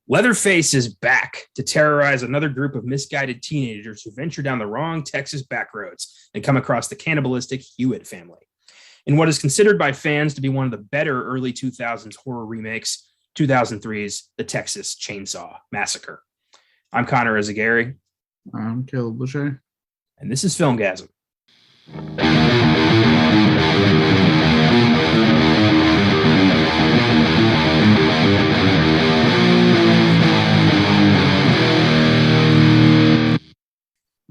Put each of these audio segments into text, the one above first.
Leatherface is back to terrorize another group of misguided teenagers who venture down the wrong Texas backroads and come across the cannibalistic Hewitt family. In what is considered by fans to be one of the better early 2000s horror remakes, 2003's The Texas Chainsaw Massacre. I'm Connor Eyzaguirre. I'm Caleb Boucher. And this is Filmgazm.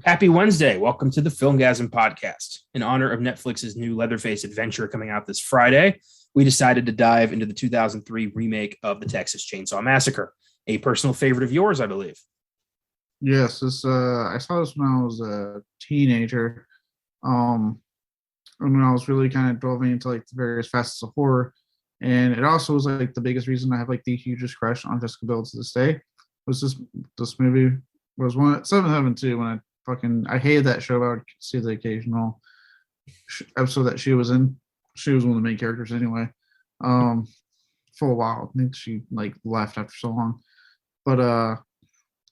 Happy Wednesday. Welcome to the Filmgazm podcast. In honor of Netflix's new Leatherface adventure coming out this Friday, we decided to dive into the 2003 remake of The Texas Chainsaw Massacre, a personal favorite of yours, I believe. Yes, I saw this when I was a teenager. And when I was really kind of delving into like the various facets of horror. And it also was like the biggest reason I have like the hugest crush on Jessica Biel to this day. Was this movie was one 772 when I hated that show, but I would see the occasional episode that she was in. She was one of the main characters anyway. For a while. I think she like left after so long. But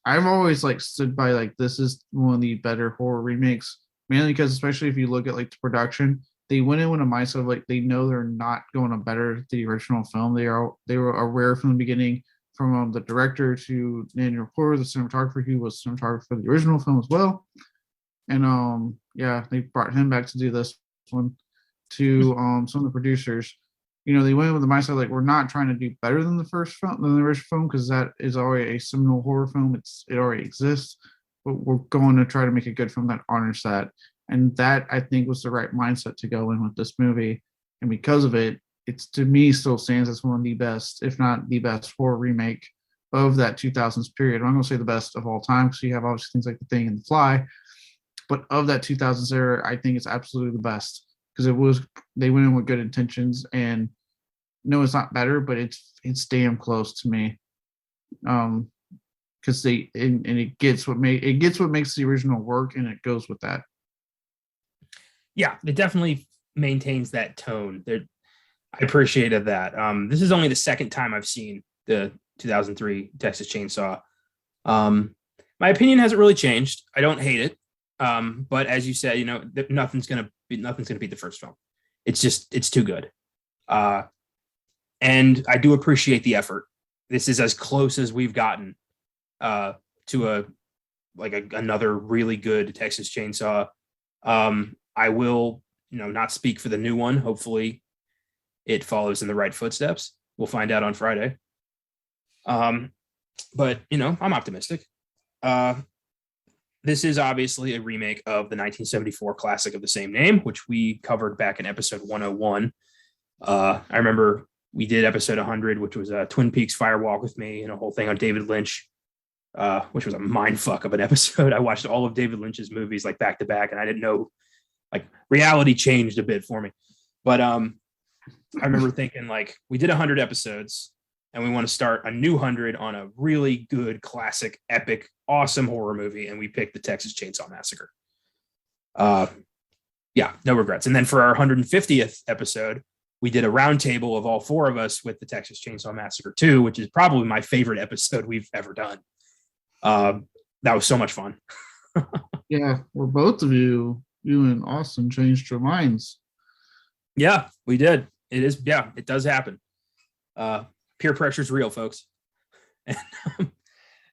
I've always like stood by like this is one of the better horror remakes, mainly because especially if you look at like the production, they went in with a mindset of like they know they're not going to better the original film. They were aware from the beginning, from the director to Daniel Porter, the cinematographer, who was cinematographer for the original film as well. And they brought him back to do this one. To some of the producers, they went with the mindset like we're not trying to do better than the first film, than the original film, because that is already a seminal horror film. It already exists, but we're going to try to make a good film that honors that. And that I think was the right mindset to go in with this movie. And because of it, it's to me still stands as one of the best, if not the best, horror remake of that 2000s period. I'm not going to say the best of all time because you have obviously things like The Thing and The Fly, but of that 2000s era, I think it's absolutely the best because they went in with good intentions. And no, it's not better, but it's damn close to me. Because it gets what makes the original work, and it goes with that. Yeah, it definitely maintains that tone. I appreciated that. This is only the second time I've seen the 2003 Texas Chainsaw. My opinion hasn't really changed. I don't hate it, but as you said, nothing's gonna beat the first film. It's too good, and I do appreciate the effort. This is as close as we've gotten to another really good Texas Chainsaw. I will, not speak for the new one. Hopefully it follows in the right footsteps. We'll find out on Friday. But I'm optimistic. This is obviously a remake of the 1974 classic of the same name, which we covered back in episode 101. I remember we did episode 100, which was Twin Peaks Fire Walk with Me, and a whole thing on David Lynch, which was a mind fuck of an episode. I watched all of David Lynch's movies like back to back, and I didn't know, like, reality changed a bit for me. But I remember thinking, like, we did 100 episodes and we want to start a new 100 on a really good, classic, epic, awesome horror movie. And we picked the Texas Chainsaw Massacre. No regrets. And then for our 150th episode, we did a roundtable of all four of us with the Texas Chainsaw Massacre 2, which is probably my favorite episode we've ever done. That was so much fun. Yeah, well, both of you and Austin changed your minds. Yeah, we did. It does happen. Peer pressure is real, folks. And,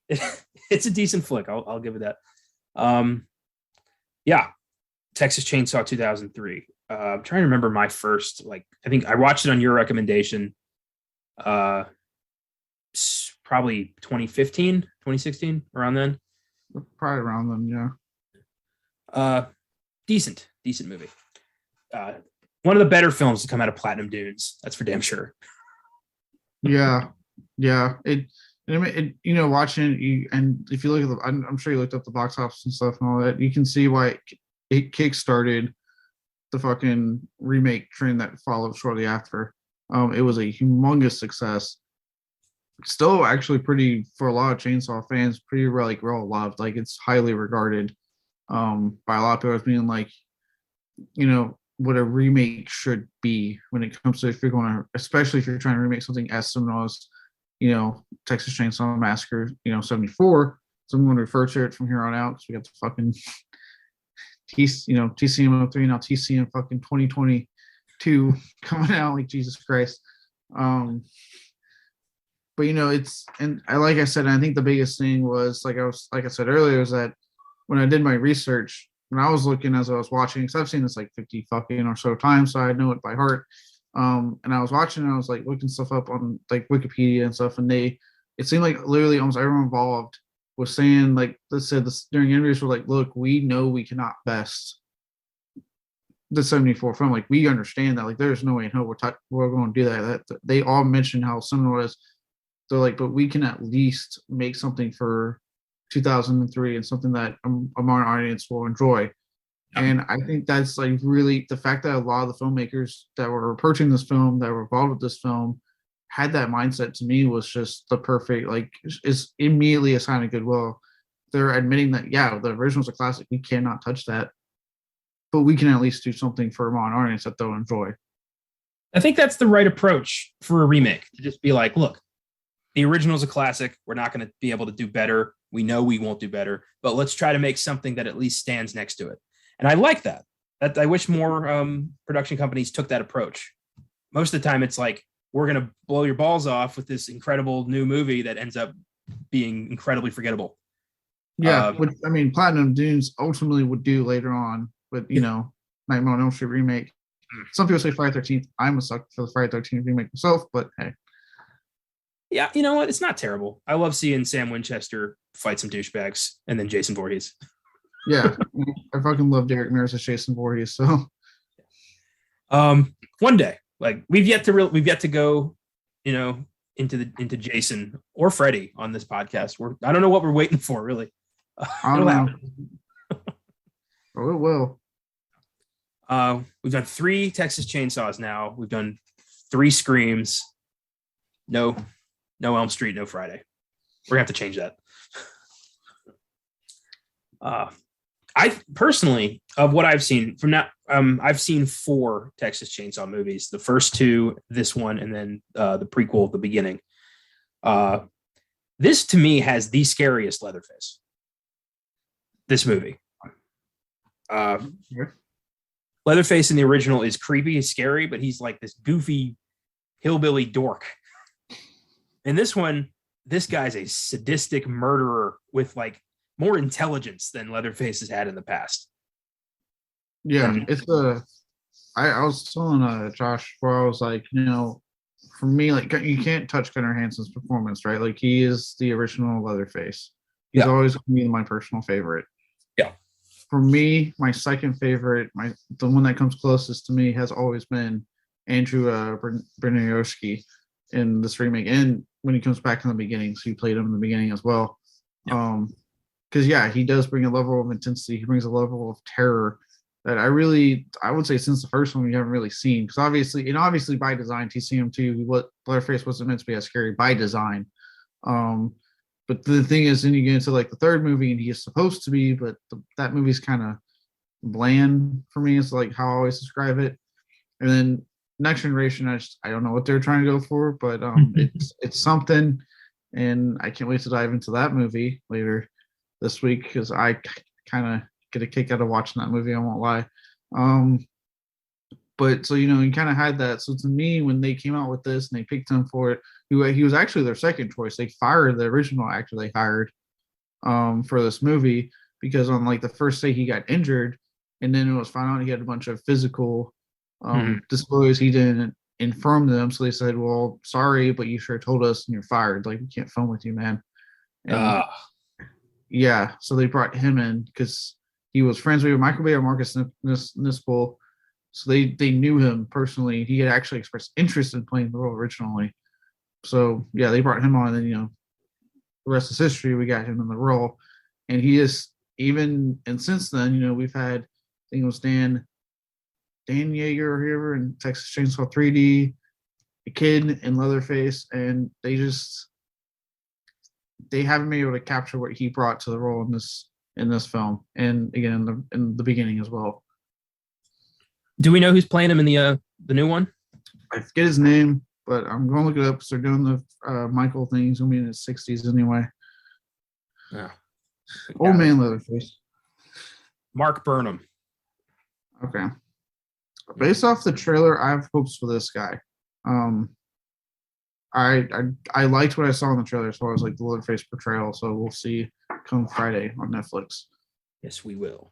it's a decent flick. I'll give it that. Texas Chainsaw 2003. I'm trying to remember my first, I think I watched it on your recommendation. Probably 2015, 2016, around then. Probably around then, yeah. Decent movie. One of the better films to come out of Platinum Dunes. That's for damn sure. Yeah. Watching it, and if you look at I'm sure you looked up the box office and stuff and all that, you can see why it kickstarted the fucking remake trend that followed shortly after. It was a humongous success. Still, actually, pretty for a lot of Chainsaw fans, pretty well loved. Like, it's highly regarded by a lot of people as being like, what a remake should be when it comes to, if you're going to, especially if you're trying to remake something as seminal as Texas Chainsaw Massacre, 74. So I'm going to refer to it from here on out because we got the fucking TCM 03, now TCM fucking 2022 coming out, like Jesus Christ. But it's, and like I said, I think the biggest thing was like I said earlier, is that when I did my research, when I was looking as I was watching, because I've seen this like 50 fucking or so times, so I know it by heart. And I was watching, and I was like looking stuff up on like Wikipedia and stuff, and it seemed like literally almost everyone involved was saying, like, they said this during interviews, were like, look, we know we cannot best the 74 film. Like, we understand that. Like, there's no way in hell we're going to do that. That they all mentioned how similar it is. They're like, but we can at least make something for 2003 and something that a modern audience will enjoy. And I think that's like really the fact that a lot of the filmmakers that were approaching this film, that were involved with this film, had that mindset, to me was just the perfect, like, is immediately a sign of goodwill. They're admitting that, yeah, the original's a classic. We cannot touch that, but we can at least do something for a modern audience that they'll enjoy. I think that's the right approach for a remake, to just be like, look, the original's a classic. We're not going to be able to do better. We know we won't do better, but let's try to make something that at least stands next to it. And I like that. I wish more production companies took that approach. Most of the time, it's like, we're going to blow your balls off with this incredible new movie that ends up being incredibly forgettable. Yeah, which, I mean, Platinum Dunes ultimately would do later on with, Nightmare on Elm Street remake. Some people say Friday 13th. I'm a sucker for the Friday 13th remake myself, but hey. Yeah, you know what? It's not terrible. I love seeing Sam Winchester fight some douchebags and then Jason Voorhees. Yeah, I fucking love Derek Mears as Jason Voorhees. So, one day, like we've yet to go, into Jason or Freddy on this podcast. I don't know what we're waiting for, really. I don't know. Oh, it will. We've done 3 Texas Chainsaws now. We've done 3 Screams. No Elm Street, no Friday. We're gonna have to change that. I personally, of what I've seen from now, I've seen 4 Texas Chainsaw movies. The first 2, this one, and then the prequel, The Beginning. This to me has the scariest Leatherface. This movie. Leatherface in the original is creepy, he's scary, but he's like this goofy hillbilly dork. In this one, this guy's a sadistic murderer with like more intelligence than Leatherface has had in the past. Yeah, it's I was telling Josh where I was like, for me, like, you can't touch Gunnar Hansen's performance, right? Like, he is the original Leatherface. He's always going to be my personal favorite. Yeah. For me, my second favorite, the one that comes closest to me, has always been Andrew Banarski in this remake, and when he comes back in the beginning, so he played him in the beginning as well. Because he does bring a level of intensity. He brings a level of terror that I would say since the first one we haven't really seen. Because obviously by design, TCM2, Leatherface wasn't meant to be as scary by design. But the thing is, then you get into like the third movie, and he is supposed to be, but that movie's kind of bland for me. It's like how I always describe it. And then Next Generation, I don't know what they're trying to go for, but it's something, and I can't wait to dive into that movie later this week because I kind of get a kick out of watching that movie. I won't lie. But so you kind of had that. So to me, when they came out with this and they picked him for it, he was actually their second choice. They fired the original actor they hired for this movie because on like the first day he got injured, and then it was found out he had a bunch of physical disabilities. He didn't inform them, so they said, "Well, sorry, but you sure told us, and you're fired. Like, we can't film with you, man." And so they brought him in because he was friends with Michael Bay or Marcus Nispel, so they knew him personally. He had actually expressed interest in playing the role originally. So they brought him on, and the rest is history. We got him in the role, and he is and since then, we've had, I think it was Dan Yeager here in Texas Chainsaw 3D, a kid in Leatherface, and they haven't been able to capture what he brought to the role in this film, and again in the beginning as well. Do we know who's playing him in the new one? I forget his name, but I'm going to look it up because they're doing the Michael thing. He's going to be in his 60s anyway. Yeah. Old man Leatherface. Mark Burnham. Okay. Based off the trailer, I have hopes for this guy. I liked what I saw in the trailer as far as like the Leatherface portrayal. So we'll see come Friday on Netflix. Yes, we will.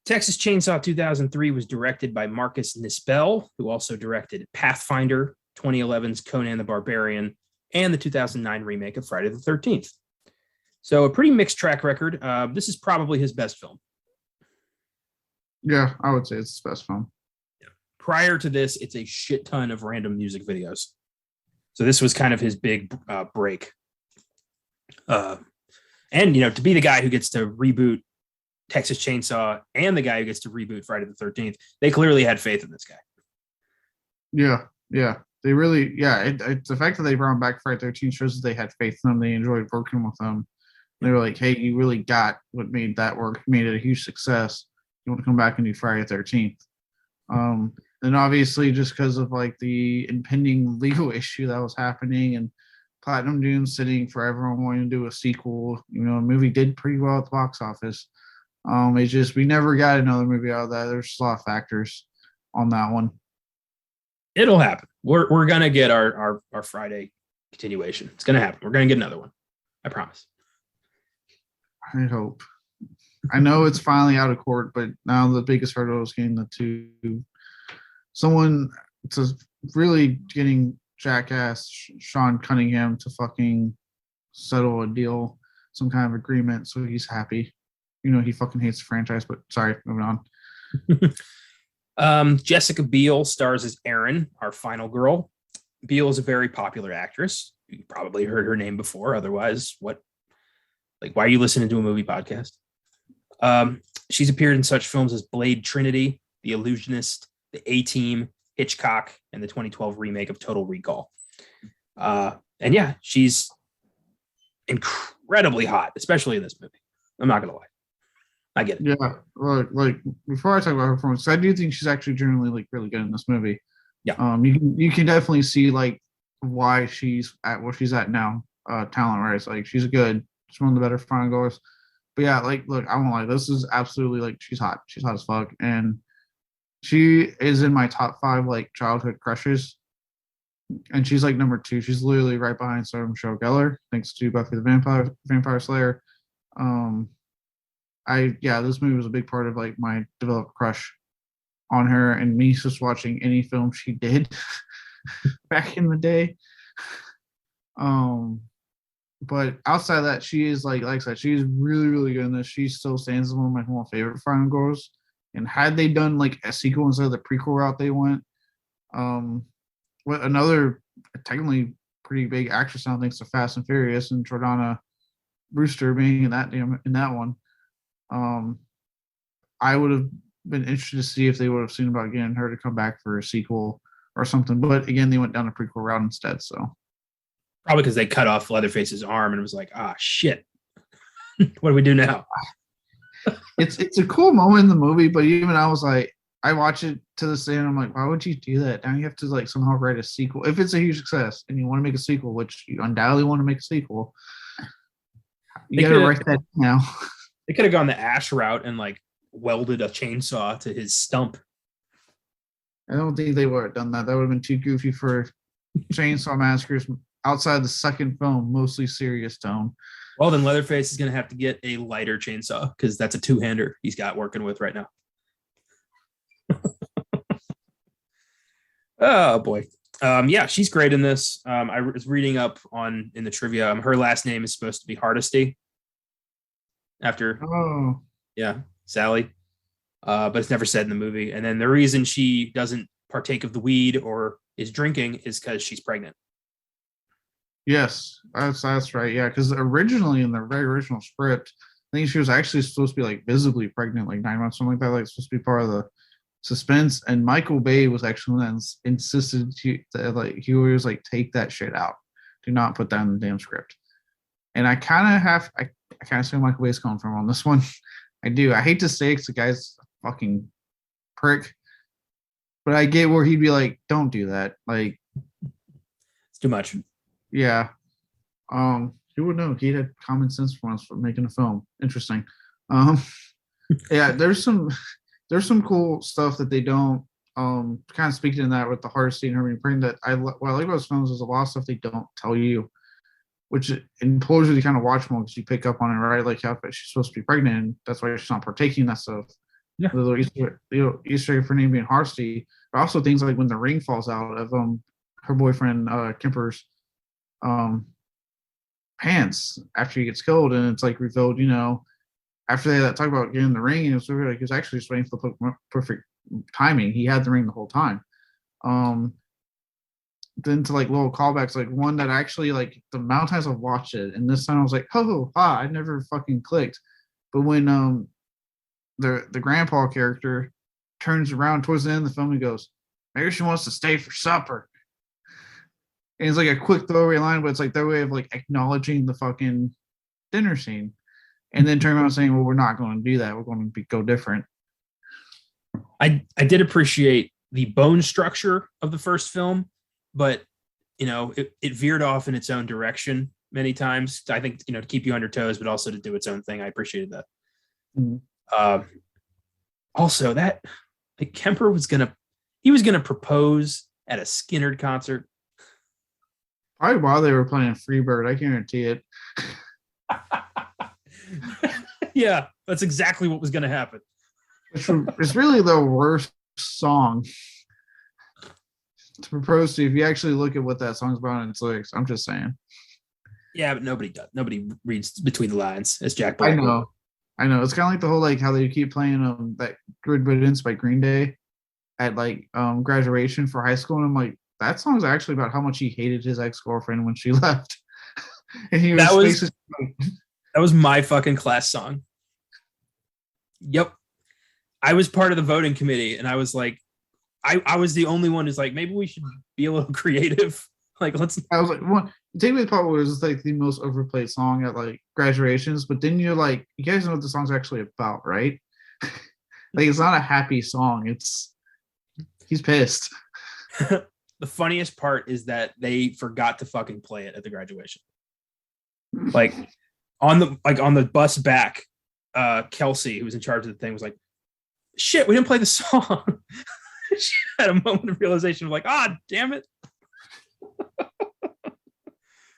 Texas Chainsaw 2003 was directed by Marcus Nispel, who also directed Pathfinder, 2011's Conan the Barbarian, and the 2009 remake of Friday the 13th. So a pretty mixed track record. This is probably his best film. Yeah, I would say it's his best film. Yeah. Prior to this, it's a shit ton of random music videos. So this was kind of his big break. And, to be the guy who gets to reboot Texas Chainsaw and the guy who gets to reboot Friday the 13th, they clearly had faith in this guy. Yeah. They really, it's the fact that they brought him back Friday 13th shows that they had faith in him. They enjoyed working with him. They were like, hey, you really got what made that work, made it a huge success. You want to come back and do Friday the 13th. And obviously just because of like the impending legal issue that was happening and Platinum Dune sitting for everyone wanting to do a sequel, the movie did pretty well at the box office. It's just, we never got another movie out of that. There's a lot of factors on that one. It'll happen. We're gonna get our Friday continuation. It's gonna happen. We're gonna get another one. I promise. I hope. I know it's finally out of court, but now the biggest hurdle is getting to really getting jackass Sean Cunningham to fucking settle a deal, some kind of agreement, so he's happy. He fucking hates the franchise, but sorry, moving on. Jessica Biel stars as Erin, our final girl. Biel is a very popular actress. You probably heard her name before. Otherwise, why are you listening to a movie podcast? She's appeared in such films as Blade Trinity, The Illusionist, The A-Team, Hitchcock, and the 2012 remake of Total Recall. And yeah, she's incredibly hot, especially in this movie. I'm not gonna lie. I get it. Yeah, like before I talk about her performance, I do think she's actually generally really good in this movie. Yeah. You can definitely see why she's at where she's at now, talent wise. She's good. She's one of the better final goers. But yeah, look, I won't lie. This is absolutely she's hot. She's hot as fuck, and she is in my top 5 childhood crushes. And she's number 2. She's literally right behind Sarah Michelle Gellar, thanks to Buffy the Vampire Slayer. This movie was a big part of my developed crush on her, and me just watching any film she did back in the day. But outside of that, she is like I said, she's really, really good in this. She still stands as one of my more favorite final girls. And had they done a sequel instead of the prequel route they went, another technically pretty big actress now thanks to Fast and Furious and Jordana Brewster being in that one. I would have been interested to see if they would have seen about getting her to come back for a sequel or something. But again, they went down a prequel route instead. So probably because they cut off Leatherface's arm and it was shit. What do we do now? It's a cool moment in the movie, but even I was I watch it to this day and I'm why would you do that? Now you have to somehow write a sequel. If it's a huge success and you want to make a sequel, which you undoubtedly want to make a sequel, you gotta write that now. They could have gone the Ash route and welded a chainsaw to his stump. I don't think they would have done that. That would have been too goofy for Chainsaw Massacre's outside the second film, mostly serious tone. Well, then Leatherface is going to have to get a lighter chainsaw because that's a 2-hander he's got working with right now. Oh, boy. Yeah, she's great in this. I was reading up in the trivia. Her last name is supposed to be Hardesty. After, Sally. But it's never said in the movie. And then the reason she doesn't partake of the weed or is drinking is because she's pregnant. Yes, that's right. Yeah, because originally in the very original script, I think she was actually supposed to be visibly pregnant, 9 months, something like that. It's supposed to be part of the suspense. And Michael Bay was actually insisted that he always take that shit out. Do not put that in the damn script. And I kind of see where Michael Bay's coming from on this one. I do. I hate to say it because the guy's a fucking prick, but I get where he'd be don't do that. too much. Yeah. You would know he had common sense for once for making a film. Interesting. Um, yeah, there's some cool stuff that they don't kind of speaking in that with the Hardesty and Hermie Pring that what I like about those films is a lot of stuff they don't tell you, which implores you to kind of watch more because you pick up on it, right? Like how she's supposed to be pregnant, and that's why she's not partaking in that stuff. Yeah. The little Easter egg for name being Hardesty, but also things like when the ring falls out of her boyfriend Kemper's pants after he gets killed, and it's like revealed, after they talk about getting the ring, and it was like he was actually just waiting for the perfect timing. He had the ring the whole time. Then to like little callbacks, like one that actually like the amount of times I've watched it, and this time I was like, I never fucking clicked. But when the grandpa character turns around towards the end of the film and goes, maybe she wants to stay for supper. And it's like a quick throwaway line, but it's like their way of like acknowledging the fucking dinner scene. And then turn around saying, well, we're not going to do that. We're going to go different. I did appreciate the bone structure of the first film, but it veered off in its own direction many times. I think, to keep you on your toes, but also to do its own thing. I appreciated that. Mm-hmm. Also that like Kemper was going to propose at a Skynyrd concert. Probably while they were playing Freebird, I guarantee it. Yeah, that's exactly what was going to happen. It's really the worst song to propose to if you actually look at what that song's about and its lyrics. I'm just saying. Yeah, but nobody does. Nobody reads between the lines, as Jack Black. I know. It's kind of like the whole like how they keep playing that Good Riddance by Green Day at like graduation for high school, and I'm like, that song's actually about how much he hated his ex-girlfriend when she left. And he was that was my fucking class song. Yep. I was part of the voting committee, and I was like, I was the only one who's like, maybe we should be a little creative. Like, I was like, Take Me Apart was like the most overplayed song at like graduations, but then you're like, you guys know what the song's actually about, right? Like, it's not a happy song. He's pissed. The funniest part is that they forgot to fucking play it at the graduation. Like on the bus back, Kelsey, who was in charge of the thing, was like, shit, we didn't play the song. She had a moment of realization of like, damn it.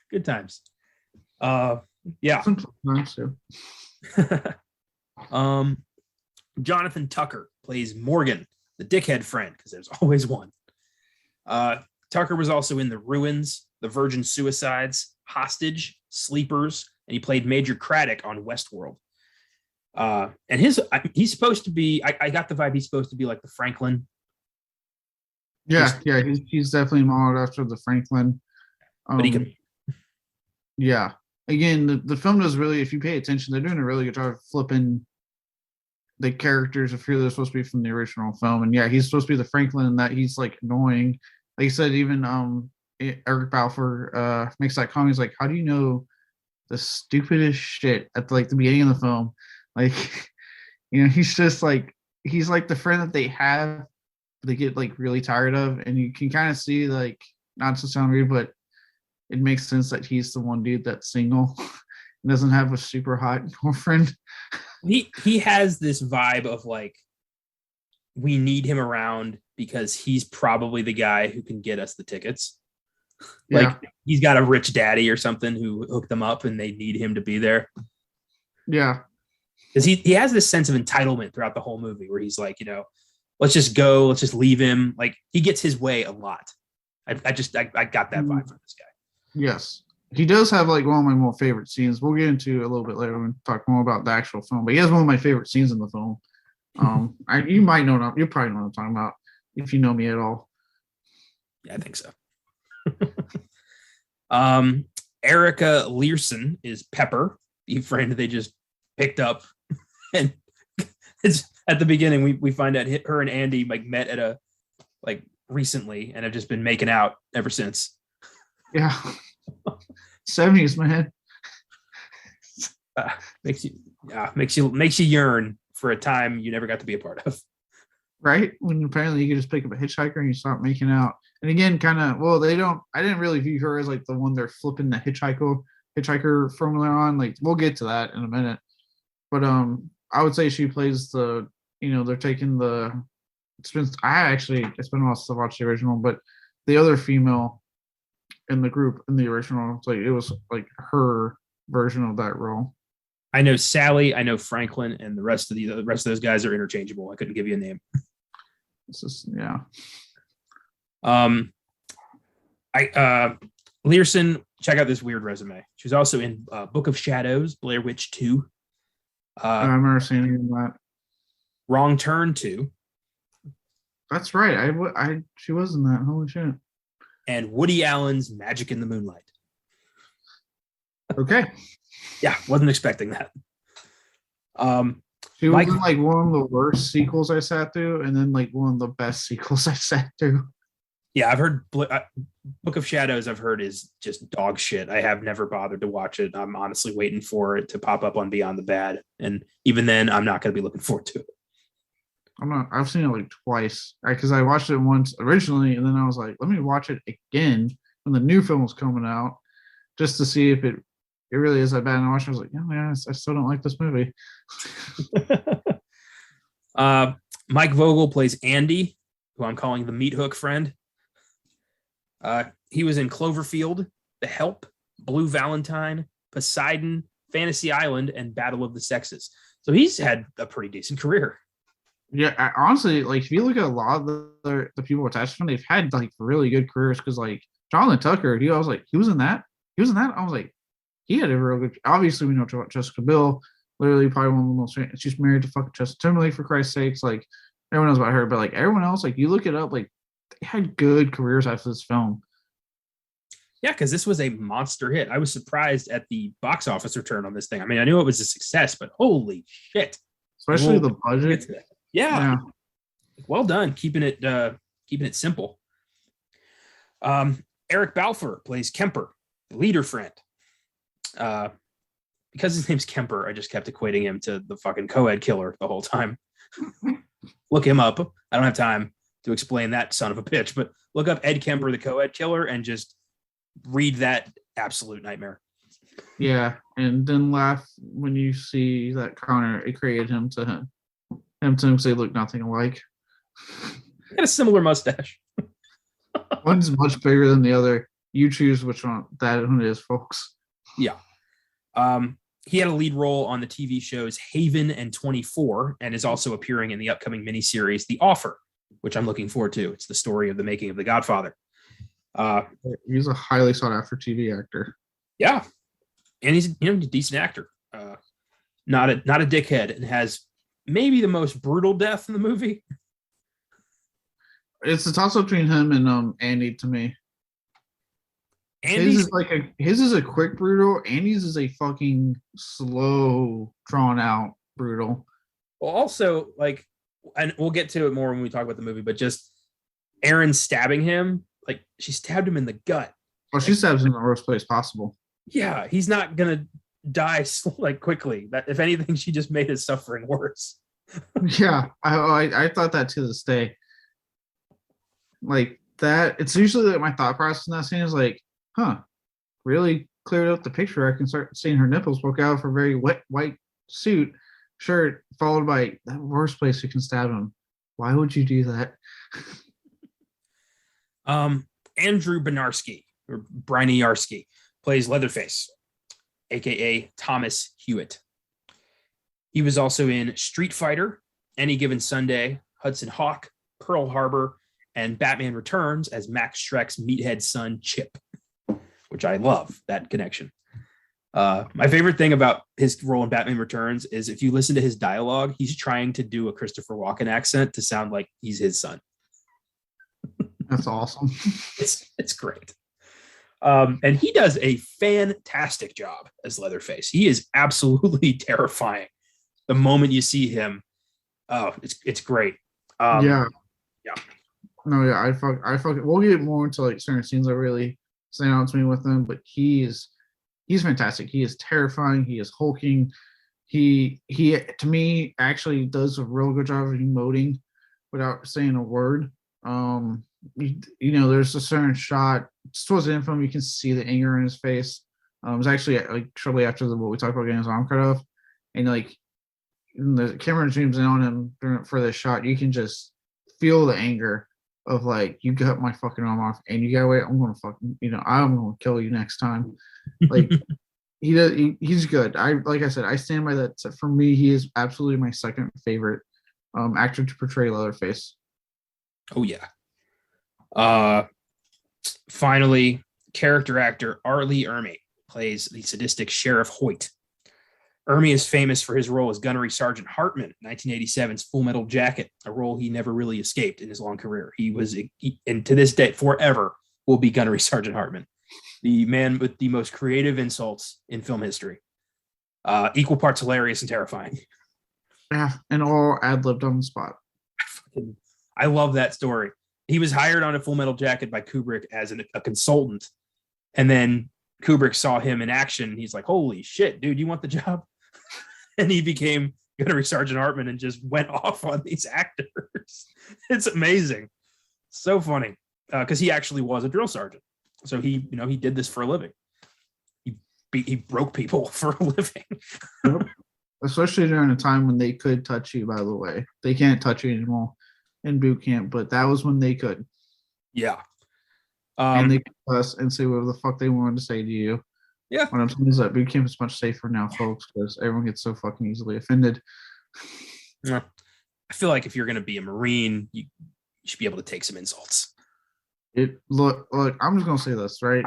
Good times. Yeah. Jonathan Tucker plays Morgan, the dickhead friend, because there's always one. Tucker was also in The Ruins, The Virgin Suicides, Hostage, Sleepers, and he played Major Craddock on Westworld. And he's supposed to be, I got the vibe he's supposed to be like the Franklin. Yeah, he's definitely modeled after the Franklin. But he can. Yeah. Again, the film does really, if you pay attention, they're doing a really good job of flipping the characters of who they're supposed to be from the original film. And yeah, he's supposed to be the Franklin, and that he's like annoying. Like I said, even Eric Balfour makes that comment. He's like, how do you know the stupidest shit at like the beginning of the film? Like, he's just like, he's like the friend that they have, they get like really tired of, and you can kind of see, like, not to sound weird, but it makes sense that he's the one dude that's single and doesn't have a super hot girlfriend. He has this vibe of like, we need him around because he's probably the guy who can get us the tickets. Yeah. Like, he's got a rich daddy or something who hooked them up, and they need him to be there. Yeah. Because he has this sense of entitlement throughout the whole movie where he's like, let's just go, let's just leave him. Like, he gets his way a lot. I got that vibe from this guy. Yes. He does have like one of my more favorite scenes. We'll get into a little bit later when we talk more about the actual film, but he has one of my favorite scenes in the film. You might know, you probably know what I'm talking about if you know me at all. Yeah, I think so. Erica Learson is Pepper, the friend they just picked up. And it's at the beginning, we find out her and Andy like met at a like recently and have just been making out ever since. Yeah. 70s, man. Makes you yearn for a time you never got to be a part of. Right? When apparently you could just pick up a hitchhiker and you start making out. And again, kind of, well, they don't. I didn't really view her as like the one they're flipping the hitchhiker formula on. Like we'll get to that in a minute. But I would say she plays the. They're taking the. It's been a while since I watched the original, but the other female in the group in the original, it's like it was like her version of that role. I know Sally, I know Franklin, and the rest of those guys are interchangeable. I couldn't give you a name. It's just, yeah. Learson, check out this weird resume. She was also in Book of Shadows, Blair Witch 2. I've never seen any of that. Wrong Turn 2. That's right. She was in that. Holy shit. And Woody Allen's Magic in the Moonlight. Okay. Yeah, wasn't expecting that. She was in like one of the worst sequels I sat through, and then like one of the best sequels I sat through. Yeah, I've heard Book of Shadows, I've heard is just dog shit. I have never bothered to watch it. I'm honestly waiting for it to pop up on Beyond the Bad. And even then, I'm not going to be looking forward to it. I've seen it like twice because I watched it once originally, and then I was like, let me watch it again when the new film was coming out, just to see if it really is that bad. And I watched it, I was like, yeah, I still don't like this movie. Mike Vogel plays Andy, who I'm calling the meat hook friend. He was in Cloverfield, The Help, Blue Valentine, Poseidon, Fantasy Island, and Battle of the Sexes. So he's had a pretty decent career. Yeah, honestly, like if you look at a lot of the people attached to him, they've had like really good careers. Because like Jonathan Tucker, he was in that. I was like, he had a real good. Obviously, we know about Jessica Biel. Literally, probably one of the most. She's married to fucking Justin Timberlake, for Christ's sakes. Like everyone knows about her, but like everyone else, like you look it up, like they had good careers after this film. Yeah, because this was a monster hit. I was surprised at the box office return on this thing. I mean, I knew it was a success, but holy shit! Especially the budget. Yeah. Well done, keeping it simple. Eric Balfour plays Kemper, the leader friend. Because his name's Kemper, I just kept equating him to the fucking co-ed killer the whole time. Look him up. I don't have time to explain that son of a bitch, but look up Ed Kemper, the co-ed killer, and just read that absolute nightmare. Yeah, and then laugh when you see that Connor equated him to him because they look nothing alike. He had a similar mustache. One's much bigger than the other. You choose which one it is, folks. Yeah. He had a lead role on the TV shows Haven and 24, and is also appearing in the upcoming miniseries The Offer, which I'm looking forward to. It's the story of the making of The Godfather. He's a highly sought after TV actor. Yeah, and he's a decent actor. Not a dickhead, and has maybe the most brutal death in the movie. It's a toss up between him and Andy to me. His is a quick brutal. Andy's is a fucking slow, drawn out brutal. Well, also like, and we'll get to it more when we talk about the movie, but just Aaron stabbing him, like she stabbed him in the gut. Well, she stabs him in the worst place possible. Yeah, he's not gonna die like quickly. That if anything, she just made his suffering worse. Yeah, I thought that to this day. Like that, it's usually like my thought process in that scene is like, really cleared up the picture. I can start seeing her nipples poke out of her very wet white suit shirt, followed by that worst place you can stab him. Why would you do that? Andrew Banarski, or Briniarski, plays Leatherface, aka Thomas Hewitt. He was also in Street Fighter, Any Given Sunday, Hudson Hawk, Pearl Harbor, and Batman Returns as Max Schreck's meathead son Chip, which I love that connection. My favorite thing about his role in Batman Returns is if you listen to his dialogue, he's trying to do a Christopher Walken accent to sound like he's his son. That's awesome. It's great. And he does a fantastic job as Leatherface. He is absolutely terrifying. The moment you see him, it's great. Yeah. No, yeah, I fuck. We'll get more into like certain scenes that really stand out to me with him, but he's fantastic. He is terrifying. He is hulking. He to me actually does a real good job of emoting without saying a word. there's a certain shot just towards the end film, you can see the anger in his face. It was actually like shortly after what we talked about getting his arm cut off, and like the camera zooms in on him for this shot, you can just feel the anger of like, you cut my fucking arm off and you gotta wait, I'm gonna fucking, I'm gonna kill you next time. Like he's good. Like I said, I stand by that. So for me, he is absolutely my second favorite actor to portray Leatherface. Oh yeah. Finally, character actor Arleigh Ermey plays the sadistic Sheriff Hoyt. Ermey is famous for his role as Gunnery Sergeant Hartman, 1987's Full Metal Jacket, a role he never really escaped in his long career. And to this day, forever, will be Gunnery Sergeant Hartman, the man with the most creative insults in film history. Equal parts hilarious and terrifying. Yeah, and all ad-libbed on the spot. I love that story. He was hired on a Full Metal Jacket by Kubrick as a consultant, and then Kubrick saw him in action. And he's like, "Holy shit, dude, you want the job?" And he became Gunnery Sergeant Hartman and just went off on these actors. It's amazing, so funny, because he actually was a drill sergeant, so he did this for a living. He broke people for a living. Yep. Especially during a time when they could touch you. By the way, they can't touch you anymore in boot camp, but that was when they could. Yeah. And they could cuss and say whatever the fuck they wanted to say to you. Yeah. What I'm saying is that boot camp is much safer now, folks, because everyone gets so fucking easily offended. Yeah. I feel like if you're going to be a Marine, you should be able to take some insults. Look, I'm just going to say this, right?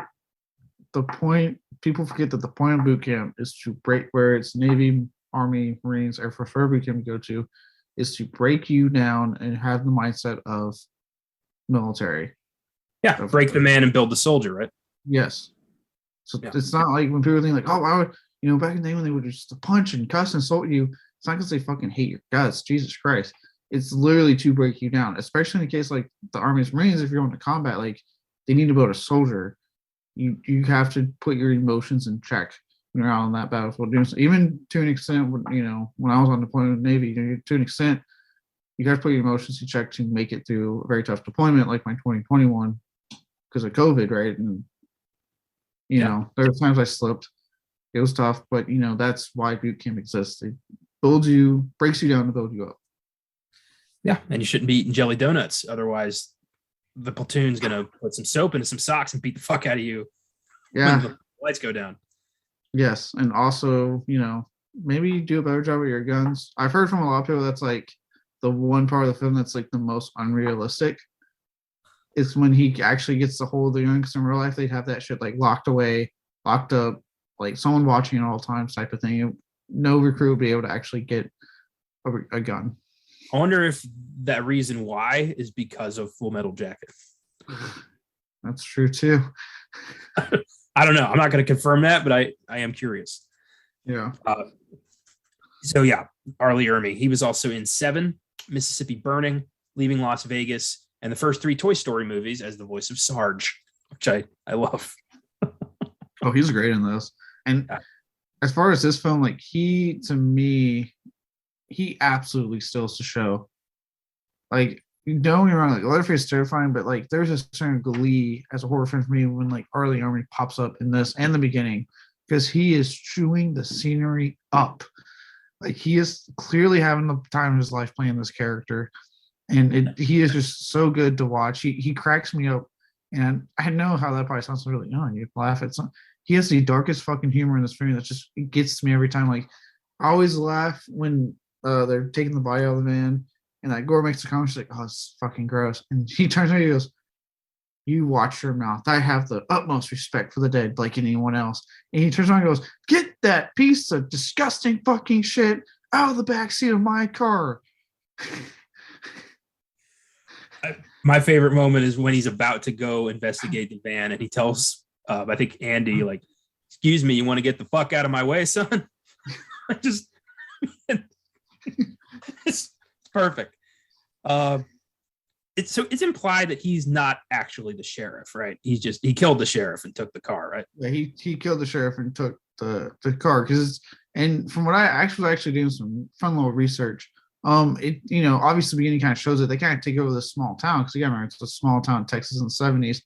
People forget that the point of boot camp is to break, where it's Navy, Army, Marines, Air Force, wherever boot camp to go to, is to break you down and have the mindset of military. Yeah, break the man and build the soldier, right? Yes. So It's not like when people think like, oh, why would, back in the day when they would just punch and cuss and insult you, it's not because they fucking hate your guts. Jesus Christ. It's literally to break you down, especially in the case like the Army's Marines. If you're going to combat, like they need to build a soldier. You have to put your emotions in check when you're out on that battlefield. Even to an extent, when I was on deployment with the Navy, to an extent, you got to put your emotions in check to make it through a very tough deployment like my 2021 because of COVID, right? And there were times I slipped. It was tough, but that's why boot camp exists. It breaks you down to build you up. Yeah, and you shouldn't be eating jelly donuts, otherwise the platoon's gonna put some soap into some socks and beat the fuck out of you. Yeah, when the lights go down. Yes, and also maybe do a better job with your guns. I've heard from a lot of people that's like the one part of the film that's like the most unrealistic. It's when he actually gets to hold the gun, because in real life they'd have that shit like locked away, locked up, like someone watching at all times type of thing. No recruit would be able to actually get a gun. I wonder if that reason why is because of Full Metal Jacket. That's true too. I don't know. I'm not going to confirm that, but I am curious. Yeah. So yeah, Arleigh Ermey. He was also in 7, Mississippi Burning, Leaving Las Vegas, and the first 3 Toy Story movies as the voice of Sarge, which I love. Oh, he's great in this. And as far as this film, like he absolutely steals the show. Like, don't get me wrong, like Leatherface is terrifying, but like there's a certain glee as a horror fan for me when like Arleigh Ermey pops up in this and the beginning, because he is chewing the scenery up. Like he is clearly having the time of his life playing this character, and he is just so good to watch. He cracks me up, and I know how that probably sounds really young. You laugh at some. He has the darkest fucking humor in this film that just it gets to me every time. Like I always laugh when they're taking the body out of the van, and that Gore makes a comment. She's like, "Oh, it's fucking gross," and he turns around and he goes, "You watch your mouth. I have the utmost respect for the dead, like anyone else." And he turns around and goes, "Get that piece of disgusting fucking shit out of the backseat of my car." My favorite moment is when he's about to go investigate the van, and he tells, I think Andy, like, "Excuse me, you want to get the fuck out of my way, son?" Just, it's perfect. It's implied that he's not actually the sheriff, right? He killed the sheriff and took the car, right? Yeah, he killed the sheriff and took the car, and from what I was actually doing some fun little research It obviously the beginning kind of shows it. They kind of take over this small town because again, remember, it's a small town in Texas in the 70s.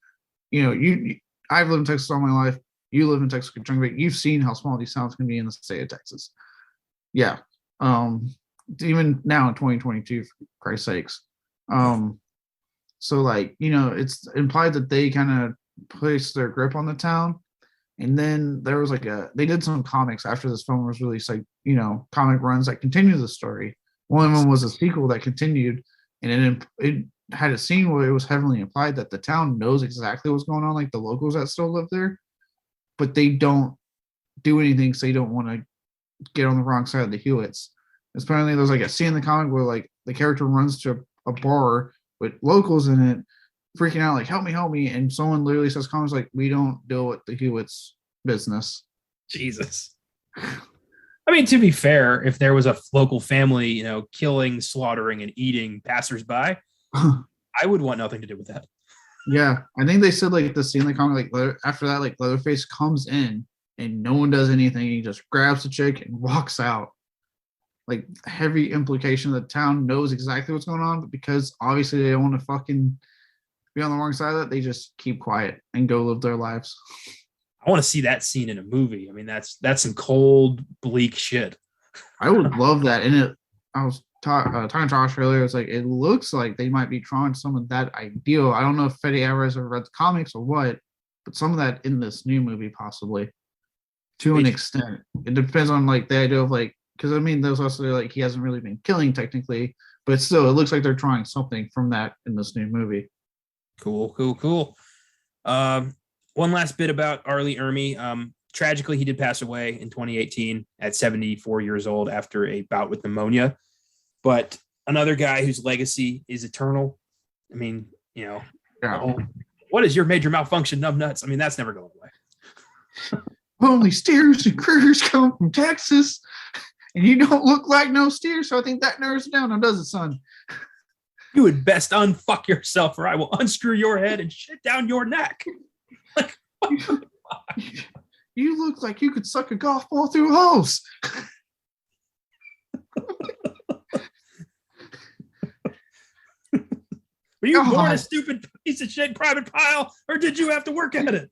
I've lived in Texas all my life. You live in Texas, you've seen how small these towns can be in the state of Texas. Yeah. Even now in 2022, for Christ's sakes. So it's implied that they kind of placed their grip on the town. And then there was they did some comics after this film was released, comic runs that continue the story. One of them was a sequel that continued, and it had a scene where it was heavily implied that the town knows exactly what's going on, like the locals that still live there, but they don't do anything because they don't want to get on the wrong side of the Hewitts. Apparently, there's a scene in the comic where the character runs to a bar with locals in it, freaking out help me, and someone literally says comments we don't deal with the Hewitts business. Jesus. I mean, to be fair, if there was a local family, killing, slaughtering, and eating passersby, I would want nothing to do with that. Yeah, I think they said the scene in the comic, after that, Leatherface comes in and no one does anything. He just grabs the chick and walks out. Heavy implication the town knows exactly what's going on, but because obviously they don't want to fucking be on the wrong side of that, they just keep quiet and go live their lives. I want to see that scene in a movie. I mean, that's some cold, bleak shit. I would love that. And I was talking to Josh earlier. It's it looks like they might be drawing some of that ideal. I don't know if Fede Alvarez ever read the comics or what, but some of that in this new movie possibly, to an extent. It depends on the idea of because I mean, there's also he hasn't really been killing technically, but still, it looks like they're trying something from that in this new movie. Cool. One last bit about Arleigh Ermey. Tragically, he did pass away in 2018 at 74 years old after a bout with pneumonia. But another guy whose legacy is eternal. I mean, what is your major malfunction, numbnuts? I mean, that's never going away. Only steers and critters come from Texas, and you don't look like no steer, so I think that narrows it down. Now, does it, son? You would best unfuck yourself, or I will unscrew your head and shit down your neck. You look like you could suck a golf ball through a hose. Were you born a stupid piece of shit private pile, or did you have to work at it?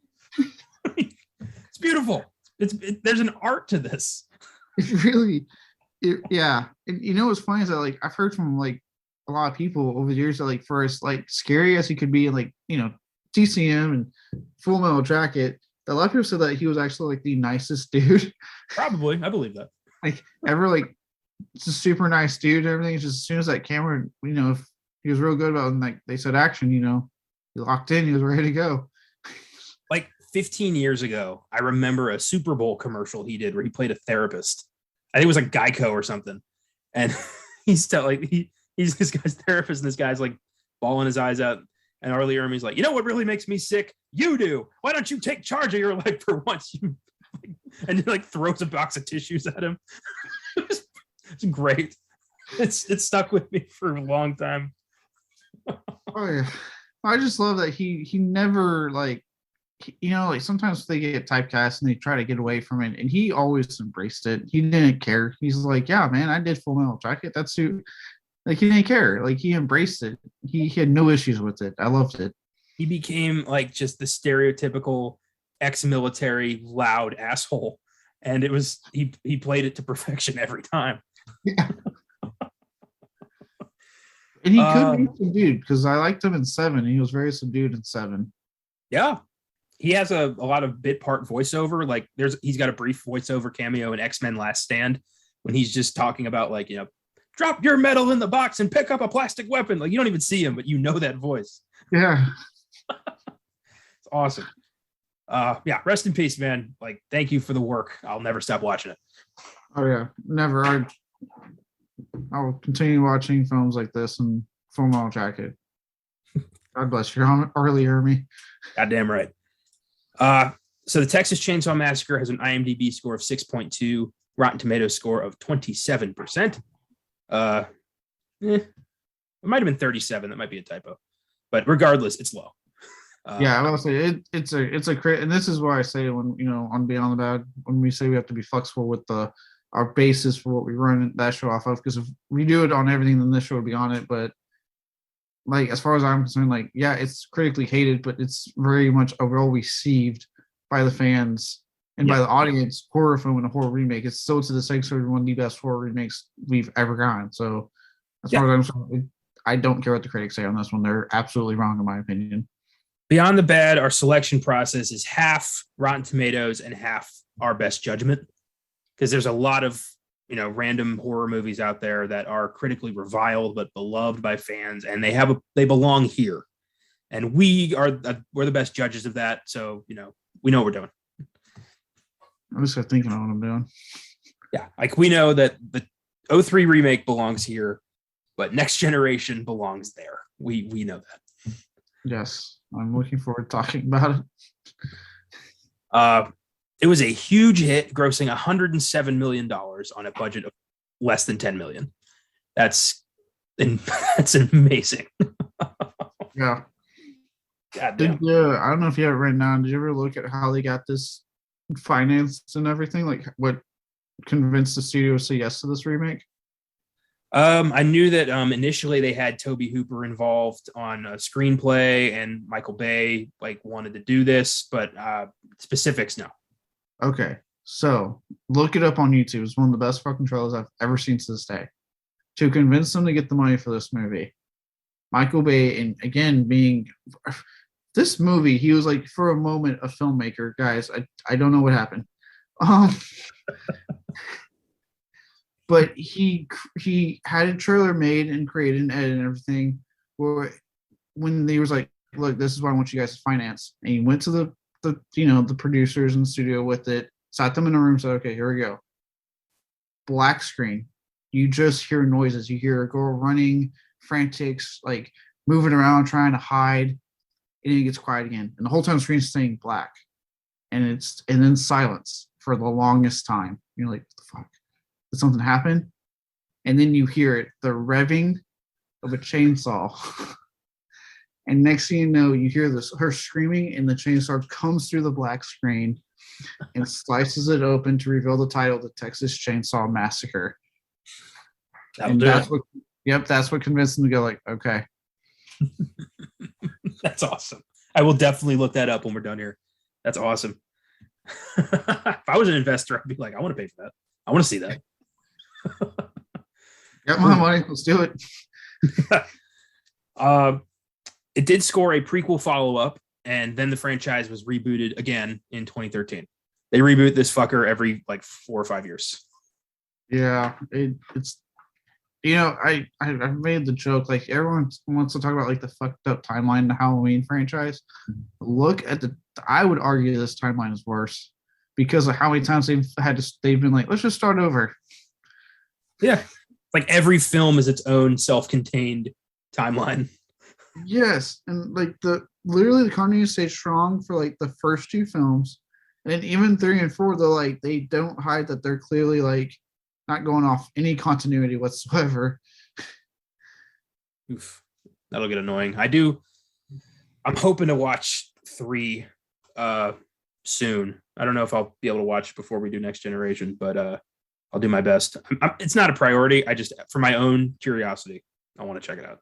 It's beautiful. There's an art to this. It really, yeah. And what's funny is that I've heard from a lot of people over the years that for as scary as he could be, TCM and Full Metal Jacket, a lot of people said that he was actually the nicest dude. Probably, I believe that. It's a super nice dude. Everything. Just as soon as that camera, if he was real good about it, and they said action, he locked in, he was ready to go. 15 years ago, I remember a Super Bowl commercial he did where he played a therapist. I think it was Geico or something, and he's he's this guy's therapist, and this guy's bawling his eyes out. And Arleigh Ermey's you know what really makes me sick? You do. Why don't you take charge of your life for once? And he throws a box of tissues at him. It's great. It's stuck with me for a long time. Oh yeah, I just love that he never sometimes they get typecast and they try to get away from it, and he always embraced it. He didn't care. He's yeah, man, I did Full Metal Jacket. That's who. He didn't care. He embraced it. He had no issues with it. I loved it. He became just the stereotypical ex-military loud asshole, and it was he played it to perfection every time. Yeah. And he could be subdued because I liked him in 7. He was very subdued in 7. Yeah, he has a lot of bit part voiceover. He's got a brief voiceover cameo in X-Men Last Stand when he's just talking about drop your medal in the box and pick up a plastic weapon. You don't even see him, but you know that voice. Yeah. It's awesome. Yeah, rest in peace, man. Thank you for the work. I'll never stop watching it. Oh yeah, never. I'll continue watching films like this and Full Metal Jacket. God bless you, Arleigh Ermey. Goddamn right. So the Texas Chainsaw Massacre has an IMDb score of 6.2, Rotten Tomatoes score of 27%. It might have been 37. That might be a typo, but regardless, it's low. Yeah, I will say it's a crit, and this is why I say when on Beyond the Bad, when we say we have to be flexible with the our basis for what we run that show off of. Because if we do it on everything, then this show would be on it. But like as far as I'm concerned, like yeah, it's critically hated, but it's very much a well received by the fans and by the audience. Horror film and a horror remake. It's still to this extent one of the best horror remakes we've ever gotten. So as far as I'm concerned, I don't care what the critics say on this one. They're absolutely wrong in my opinion. Beyond the Bad, our selection process is half Rotten Tomatoes and half our best judgment, because there's a lot of random horror movies out there that are critically reviled but beloved by fans, and they belong here, and we're the best judges of that. So we know what we're doing. I'm just thinking on what I'm doing. Yeah, like we know that the 03 remake belongs here, but Next Generation belongs there. We know that. Yes, I'm looking forward to talking about it. It was a huge hit, grossing $107 million on a budget of less than $10 million. That's amazing. Yeah. God damn. I don't know if you have it written down. Did you ever look at how they got this financed and everything? Like what convinced the studio to say yes to this remake? I knew that initially they had Tobe Hooper involved on a screenplay, and Michael Bay wanted to do this, but specifics, no. Okay, so look it up on YouTube. It's one of the best fucking trailers I've ever seen to this day. To convince them to get the money for this movie, Michael Bay, and again being this movie, he was for a moment a filmmaker. Guys, I don't know what happened. But he had a trailer made and created and edited and everything. Where when he was like, "Look, this is what I want you guys to finance," and he went to the producers in the studio with it, sat them in a room, said, "Okay, here we go." Black screen. You just hear noises. You hear a girl running, frantics, moving around, trying to hide, and then it gets quiet again. And the whole time the screen's staying black, and then silence for the longest time. You're like, "What the fuck? Did something happen?" And then you hear it, the revving of a chainsaw. And next thing you know, you hear her screaming, and the chainsaw comes through the black screen and slices it open to reveal the title, The Texas Chainsaw Massacre. That's what convinced them to go okay. That's awesome. I will definitely look that up when we're done here. That's awesome. If I was an investor, I'd be like, I want to pay for that. I want to see that. Got my money. Let's do it. It did score a prequel follow-up, and then the franchise was rebooted again in 2013. They reboot this fucker every 4 or 5 years. Yeah, it's I've made the joke, everyone wants to talk about the fucked up timeline in the Halloween franchise. Look at I would argue this timeline is worse because of how many times they've been let's just start over. Yeah. Every film is its own self-contained timeline. Yes. And literally the continuity stayed strong for the first 2 films. And even 3 and 4, though, they don't hide that they're clearly not going off any continuity whatsoever. Oof. That'll get annoying. I'm hoping to watch 3 soon. I don't know if I'll be able to watch before we do Next Generation, but I'll do my best. It's not a priority. I just, for my own curiosity, I want to check it out.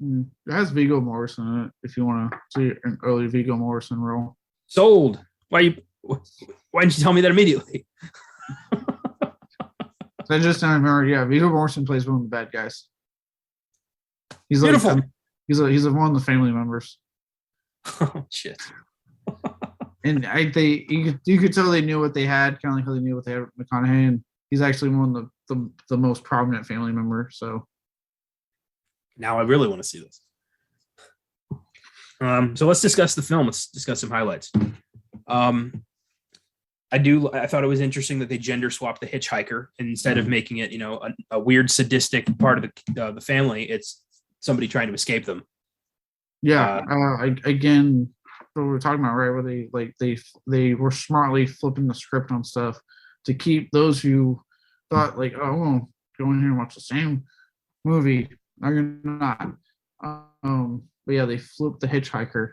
It has Viggo Mortensen in it if you want to see an early Viggo Mortensen role. Sold. Why didn't you tell me that immediately? I just now remember. Yeah, Viggo Mortensen plays one of the bad guys. He's beautiful. He's one of the family members. Oh shit. And you could tell they knew what they had, kind of how they knew what they had with McConaughey, and he's actually one of the most prominent family member. So now I really want to see this. So let's discuss the film. Let's discuss some highlights. I thought it was interesting that they gender swapped the hitchhiker, and instead of making it, a weird sadistic part of the family, it's somebody trying to escape them. Yeah. Again, what we were talking about, right? Where they were smartly flipping the script on stuff to keep those who thought oh, well, go in here and watch the same movie. No, you're not. But yeah, they flipped the hitchhiker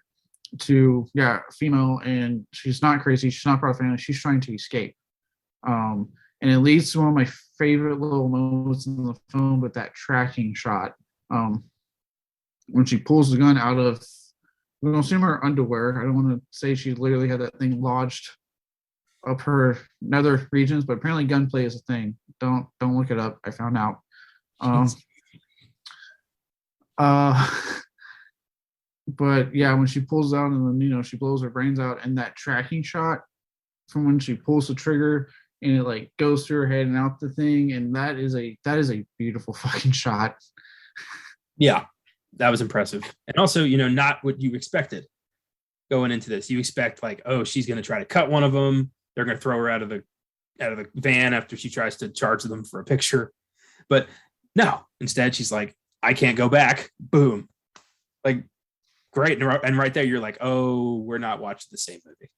to female, and she's not crazy. She's not part of the family. She's trying to escape. and it leads to one of my favorite little moments in the film with that tracking shot. When she pulls the gun out of, we don't assume her underwear. I don't want to say she literally had that thing lodged up her nether regions, but apparently gunplay is a thing. Don't look it up. I found out. But yeah, when she pulls out and then she blows her brains out, and that tracking shot from when she pulls the trigger and it like goes through her head and out the thing, and that is a beautiful fucking shot. Yeah, that was impressive. And also, not what you expected going into this. You expect like, oh, she's going to try to cut one of them. They're going to throw her out of the van after she tries to charge them for a picture. But no, instead she's like, I can't go back. Boom. Like, great. And right there, you're like, oh, we're not watching the same movie.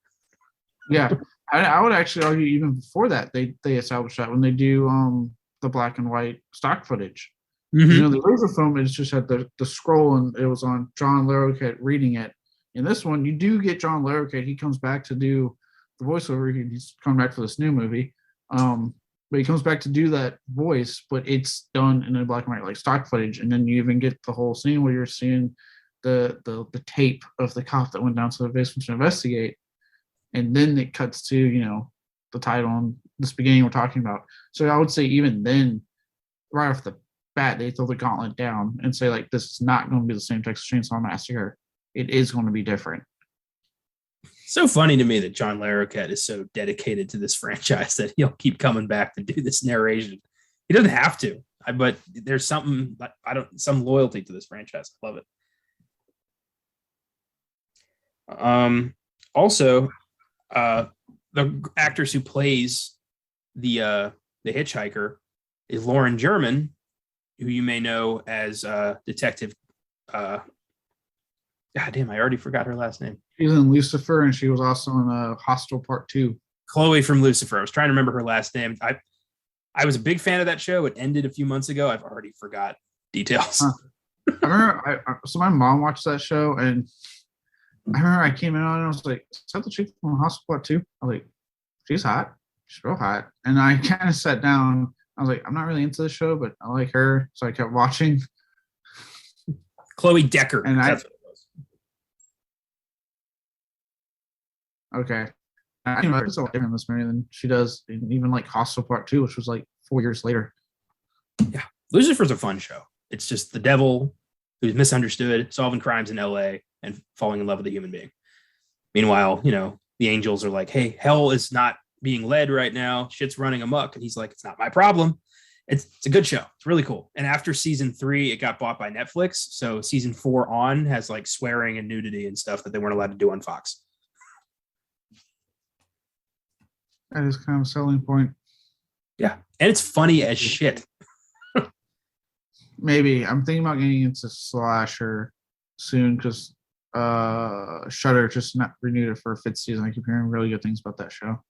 Yeah. I would actually argue even before that, they established that when they do the black and white stock footage. Mm-hmm. The original film, it just had the scroll, and it was on John Larroquette reading it. In this one, you do get John Larroquette. He comes back to do the voiceover. He's coming back for this new movie. But he comes back to do that voice, but it's done in a black and white, like stock footage. And then you even get the whole scene where you're seeing the tape of the cop that went down to the basement to investigate. And then it cuts to, the title and this beginning we're talking about. So I would say even then, right off the bat, they throw the gauntlet down and say, like, this is not going to be the same Texas Chainsaw Massacre. It is going to be different. So funny to me that John Larroquette is so dedicated to this franchise that he'll keep coming back to do this narration. He doesn't have to, but there's some loyalty to this franchise. I love it. Also, the actress who plays the hitchhiker is Lauren German, who you may know as Detective. God damn, I already forgot her last name. She's in Lucifer, and she was also in Hostel Part 2. Chloe from Lucifer. I was trying to remember her last name. I was a big fan of that show. It ended a few months ago. I've already forgot details. I remember, so my mom watched that show, and I remember I came in on it and I was like, is that the chick from Hostel Part 2? I was like, she's hot. She's real hot. And I kind of sat down. I was like, I'm not really into the show, but I like her. So I kept watching. Chloe Decker. And that's what it was. Okay. I know there's a lot different in this movie than she does in even like Hostel Part 2, which was like 4 years later. Yeah. Lucifer's a fun show. It's just the devil who's misunderstood, solving crimes in LA and falling in love with a human being. Meanwhile, the angels are like, hey, hell is not being led right now. Shit's running amok. And he's like, it's not my problem. It's a good show. It's really cool. And after season 3, it got bought by Netflix. So season 4 on has like swearing and nudity and stuff that they weren't allowed to do on Fox. That is kind of a selling point. Yeah. And it's funny as shit. Maybe. I'm thinking about getting into slasher soon because Shudder just not renewed it for a 5th season. I keep hearing really good things about that show.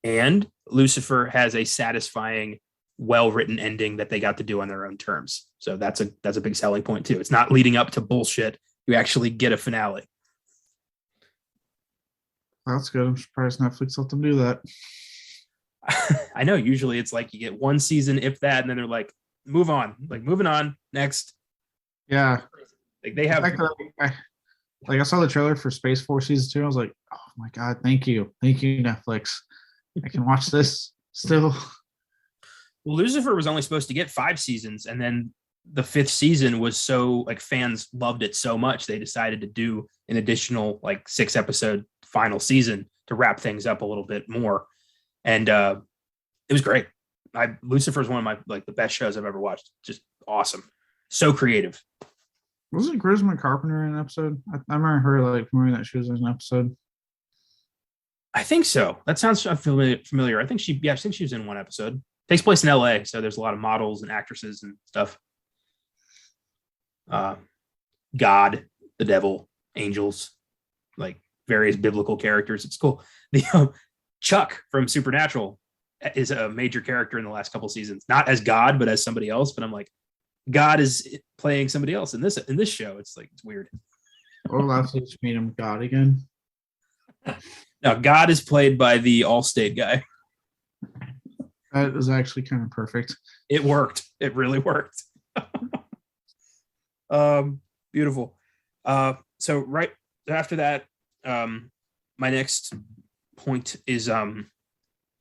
And Lucifer has a satisfying, well-written ending that they got to do on their own terms. So that's a big selling point too. It's not leading up to bullshit. You actually get a finale. That's good. I'm surprised Netflix let them do that. I know. Usually it's like you get one season, if that, and then they're like, move on. Like, moving on. Next. Yeah. Like they have. I saw the trailer for Space Force season 2. I was like, oh my God, thank you. Thank you, Netflix. I can watch this still. Well, Lucifer was only supposed to get 5 seasons, and then the 5th season was so like fans loved it so much they decided to do an additional like 6-episode final season to wrap things up a little bit more. And it was great. Lucifer is one of my like the best shows I've ever watched. Just awesome. So creative. Wasn't Charisma Carpenter in an episode? I remember her like remembering that she was in an episode. I think so. That sounds familiar. I think she was in one episode. Takes place in LA, so there's a lot of models and actresses and stuff. God, the devil, angels, like various biblical characters. It's cool. The Chuck from Supernatural is a major character in the last couple seasons, not as God, but as somebody else. But I'm like, God is playing somebody else in this show. It's like, it's weird. Or last week made him God again. Now, God is played by the Allstate guy. That is actually kind of perfect. It worked. It really worked. Beautiful. So right after that, my next point is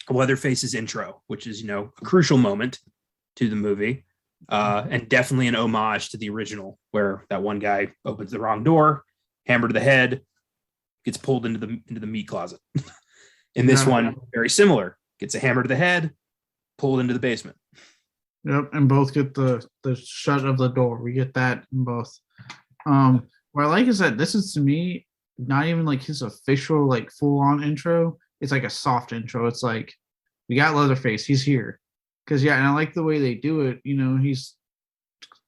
Leatherface's intro, which is a crucial moment to the movie, and definitely an homage to the original, where that one guy opens the wrong door, hammer to the head, gets pulled into the meat closet. In this one, very similar, gets a hammer to the head, pulled into the basement. Yep, and both get the shut of the door. We get that in both. What I like is that this is, to me, not even like his official like full on intro. It's like a soft intro. It's like, we got Leatherface, he's here. Because and I like the way they do it. He's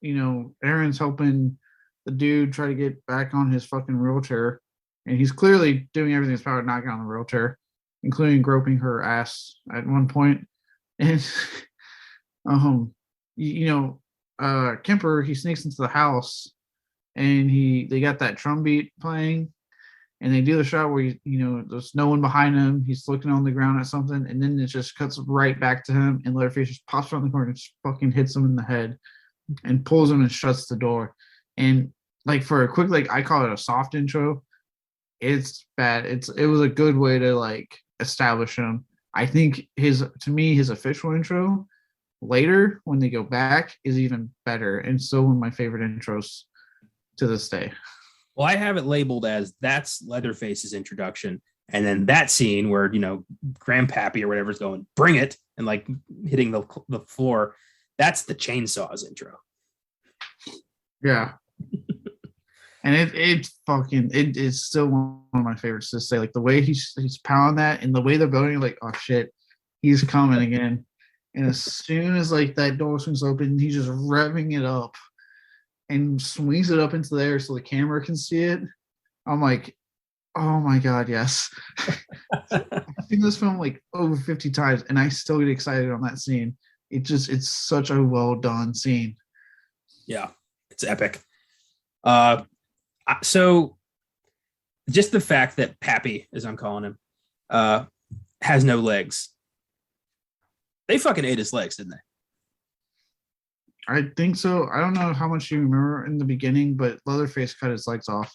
Aaron's helping the dude try to get back on his fucking wheelchair, and he's clearly doing everything in his power to knock out on the wheelchair, including groping her ass at one point. And Kemper, he sneaks into the house, and they got that drum beat playing, and they do the shot where there's no one behind him, he's looking on the ground at something, and then it just cuts right back to him, and Leatherface just pops around the corner and just fucking hits him in the head and pulls him and shuts the door. And like, for a quick, like, I call it a soft intro, it's bad. It was a good way to like establish him. I think his official intro later, when they go back, is even better, and still one of my favorite intros to this day. Well, I have it labeled as that's Leatherface's introduction, and then that scene where Grandpappy or whatever is going, bring it, and like hitting the floor, that's the Chainsaw's intro. Yeah. And it's still one of my favorites to say. Like, the way he's pounding that, and the way they're building, like, oh shit, he's coming again. And as soon as like that door swings open, he's just revving it up and swings it up into the air so the camera can see it. I'm like, oh my god, yes. I've seen this film like over 50 times, and I still get excited on that scene. It's such a well done scene. Yeah, it's epic. So just the fact that Pappy, as I'm calling him, has no legs. They fucking ate his legs, didn't they? I think so. I don't know how much you remember in the beginning, but Leatherface cut his legs off.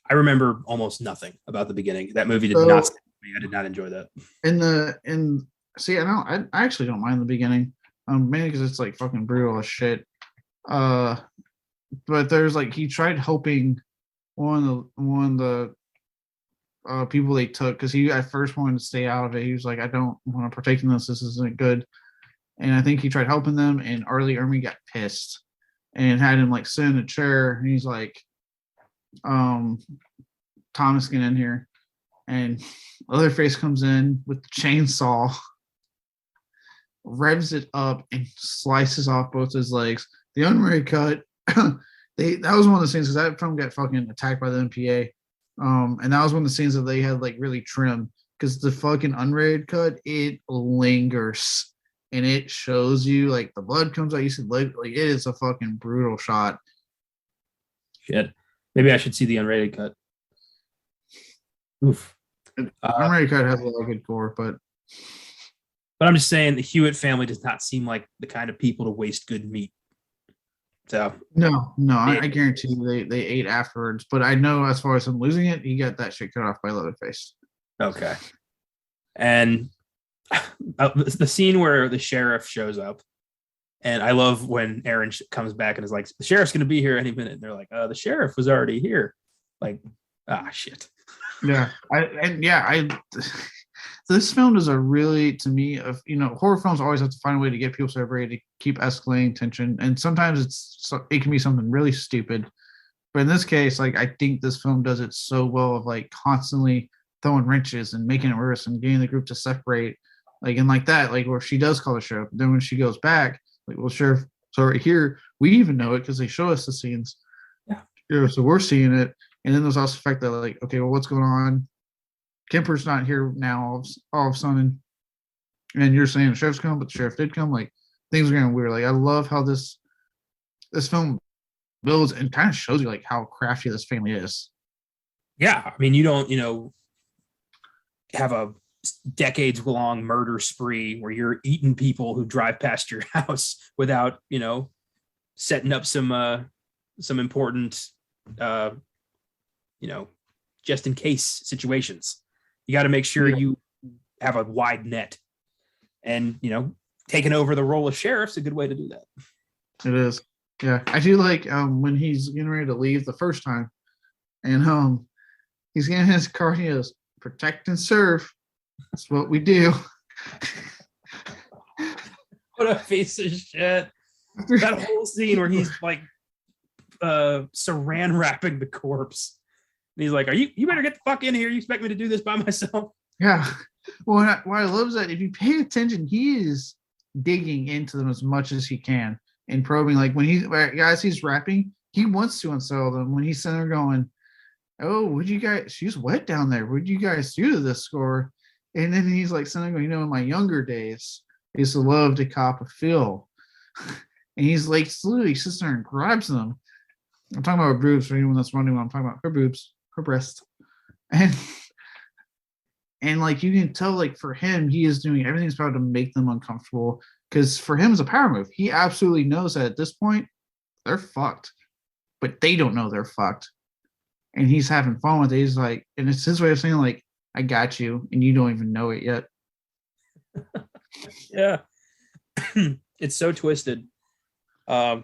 I remember almost nothing about the beginning. That movie did not stick with me. I did not enjoy that. I actually don't mind the beginning, mainly because it's like fucking brutal as shit. But there's like, he tried helping one of the people they took, because he at first wanted to stay out of it. He was like, I don't want to partake in this. This isn't good. And I think he tried helping them, and Arleigh Ermey got pissed and had him like sit in a chair. And he's like, Thomas, get in here. And Leatherface comes in with the chainsaw, revs it up, and slices off both his legs. The unrated cut, that was one of the scenes, because that film got fucking attacked by the MPA. And that was one of the scenes that they had like really trimmed, because the fucking unrated cut, it lingers. And it shows you like the blood comes out. You said like it is a fucking brutal shot. Shit. Maybe I should see the unrated cut. Oof. Unrated cut has a lot of good gore, but I'm just saying the Hewitt family does not seem like the kind of people to waste good meat. So no, I guarantee you they ate afterwards. But I know, as far as him losing it, he got that shit cut off by Leatherface. Okay. And the scene where the sheriff shows up, and I love when Aaron comes back and is like, the sheriff's going to be here any minute. And they're like, the sheriff was already here. Like, shit. Yeah. This film is a really, to me, horror films always have to find a way to get people separated, to keep escalating tension. And sometimes it can be something really stupid. But in this case, like, I think this film does it so well, of like constantly throwing wrenches and making it worse and getting the group to separate. Like, and like that, like where she does call the sheriff. Then when she goes back, like, well, sheriff, so right here, we even know it because they show us the scenes. Yeah. So we're seeing it. And then there's also the fact that, like, okay, well, what's going on? Kemper's not here now all of a sudden. And you're saying the sheriff's come, but the sheriff did come. Like, things are getting weird. Like, I love how this film builds and kind of shows you like how crafty this family is. Yeah. I mean, you don't, have a decades long murder spree where you're eating people who drive past your house without, setting up some important, just in case situations. You got to make sure you have a wide net, and, taking over the role of sheriff's a good way to do that. It is. Yeah. I do like when he's getting ready to leave the first time, and he's getting in his car, he goes, protect and serve. That's what we do. What a piece of shit. That whole scene where he's like saran wrapping the corpse. And he's like, you better get the fuck in here. You expect me to do this by myself? Yeah. Well, what I love is that if you pay attention, he is digging into them as much as he can and probing. Like when he's rapping, he wants to unsettle them. When he's sitting there going, oh, what'd you guys, she's wet down there. What'd you guys do to this score? And then he's like sitting there going, in my younger days, I used to love to cop a feel. And he's like, slowly sits there and grabs them. I'm talking about her boobs for anyone that's wondering what I'm talking about. Her boobs, her breast. And like you can tell, like for him, he is doing everything's about to make them uncomfortable. Because for him, it's a power move. He absolutely knows that at this point, they're fucked. But they don't know they're fucked. And he's having fun with it. He's like, and it's his way of saying, like, I got you, and you don't even know it yet. Yeah. It's so twisted. And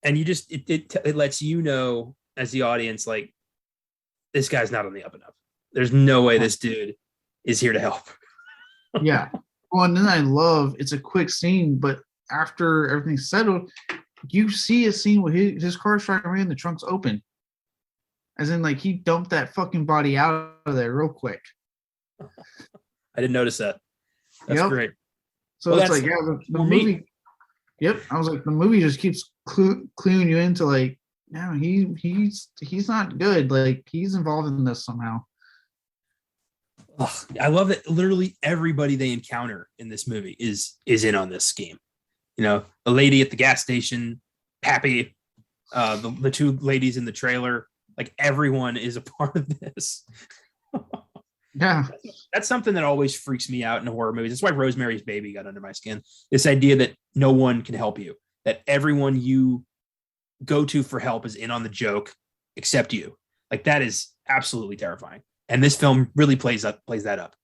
you just it lets you know as the audience, like, this guy's not on the up and up. There's no way this dude is here to help. Yeah. Well, and then I love it's a quick scene, but after everything's settled, you see a scene where his car's driving away and the trunk's open. As in, like, he dumped that fucking body out of there real quick. I didn't notice that. That's great. So well, it's like, yeah, the movie. Yep. I was like, the movie just keeps cluing you into, like, no, he's not good. Like, he's involved in this somehow. Ugh, I love that literally everybody they encounter in this movie is in on this scheme. The lady at the gas station, Pappy, the two ladies in the trailer, like everyone is a part of this. Yeah. That's something that always freaks me out in horror movies. That's why Rosemary's Baby got under my skin. This idea that no one can help you, that everyone you go to for help is in on the joke except you. Like, that is absolutely terrifying. And this film really plays that up.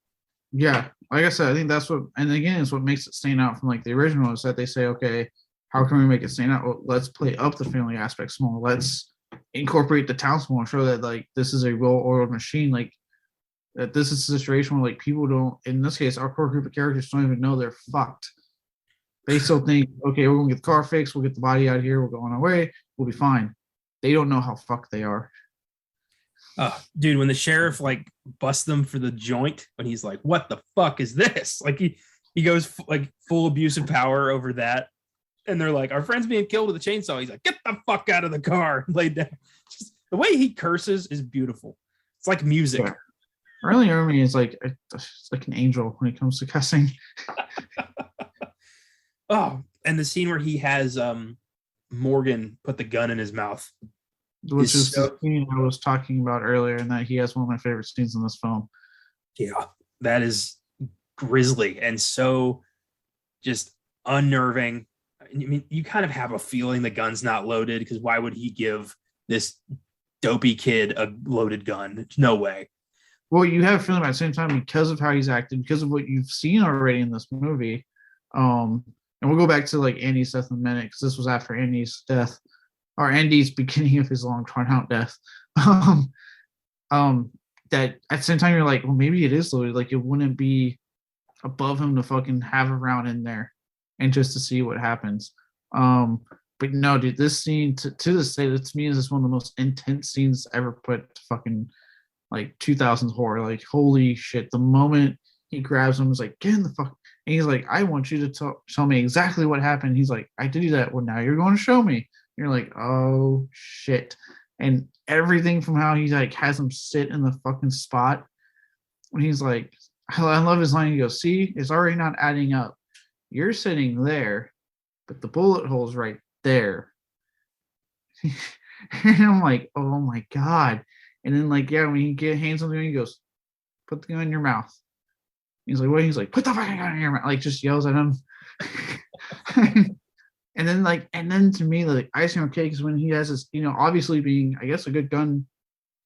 Yeah. Like I said, I think that's what, and again, it's what makes it stand out from like the original is that they say, okay, how can we make it stand out? Well, let's play up the family aspects more. Let's incorporate the towns more and show that, like, this is a well-oiled machine. Like, that this is a situation where, like, people don't, in this case, our core group of characters don't even know they're fucked. They still think, okay, we're going to get the car fixed. We'll get the body out of here. We'll go on our way. We'll be fine. They don't know how fucked they are. Dude, when the sheriff, like, busts them for the joint, when he's like, what the fuck is this? Like, he goes, like, full abuse of power over that. And they're like, our friend's being killed with a chainsaw. He's like, get the fuck out of the car. Laid down. Just, the way he curses is beautiful. It's like music. Yeah. Arleigh Ermey is like an angel when it comes to cussing. Oh, and the scene where he has Morgan put the gun in his mouth, which is the scene I was talking about earlier, and that he has one of my favorite scenes in this film. Yeah, that is grisly and so just unnerving. I mean, you kind of have a feeling the gun's not loaded, because why would he give this dopey kid a loaded gun? No way. Well, you have a feeling at the same time because of how he's acted, because of what you've seen already in this movie. And we'll go back to like Andy's death in a minute, because this was after Andy's death, or Andy's beginning of his long drawn out death. That at the same time you're like, well, maybe it is loaded. Like, it wouldn't be above him to fucking have a round in there and just to see what happens. But no, dude, this scene to this day, to me, is one of the most intense scenes ever put to fucking like 2000s horror. Like, holy shit, the moment he grabs him, is like, get in the fuck, and he's like, I want you to tell me exactly what happened. He's like, I did that. Well, now you're going to show me. And you're like, oh shit. And everything from how he like has him sit in the fucking spot when he's like, I love his line. He goes, see, it's already not adding up. You're sitting there, but the bullet hole's right there. And I'm like, oh my God. And then, like, yeah, when he hands him the gun, he goes, put the gun in your mouth. He's like, what? He's like, put the fucking gun in your mouth. Like, just yells at him. And then to me, like, icing on cake is when he has this, obviously being, I guess, a good gun,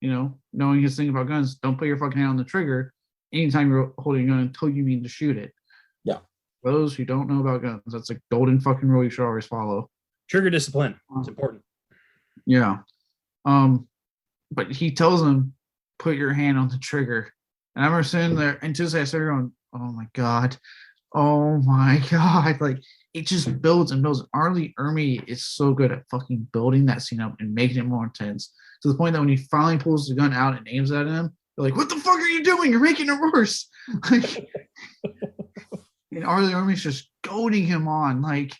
knowing his thing about guns, don't put your fucking hand on the trigger anytime you're holding a gun until you mean to shoot it. Yeah. For those who don't know about guns, that's a golden fucking rule you should always follow. Trigger discipline. It's important. Yeah. But he tells him, put your hand on the trigger. And I remember sitting there, and Tuesday I started going, oh my God. Like, it just builds and builds. Arleigh Ermey is so good at fucking building that scene up and making it more intense, to the point that when he finally pulls the gun out and aims at him, they're like, what the fuck are you doing? You're making it worse. Like, and Arleigh Ermey's just goading him on, like,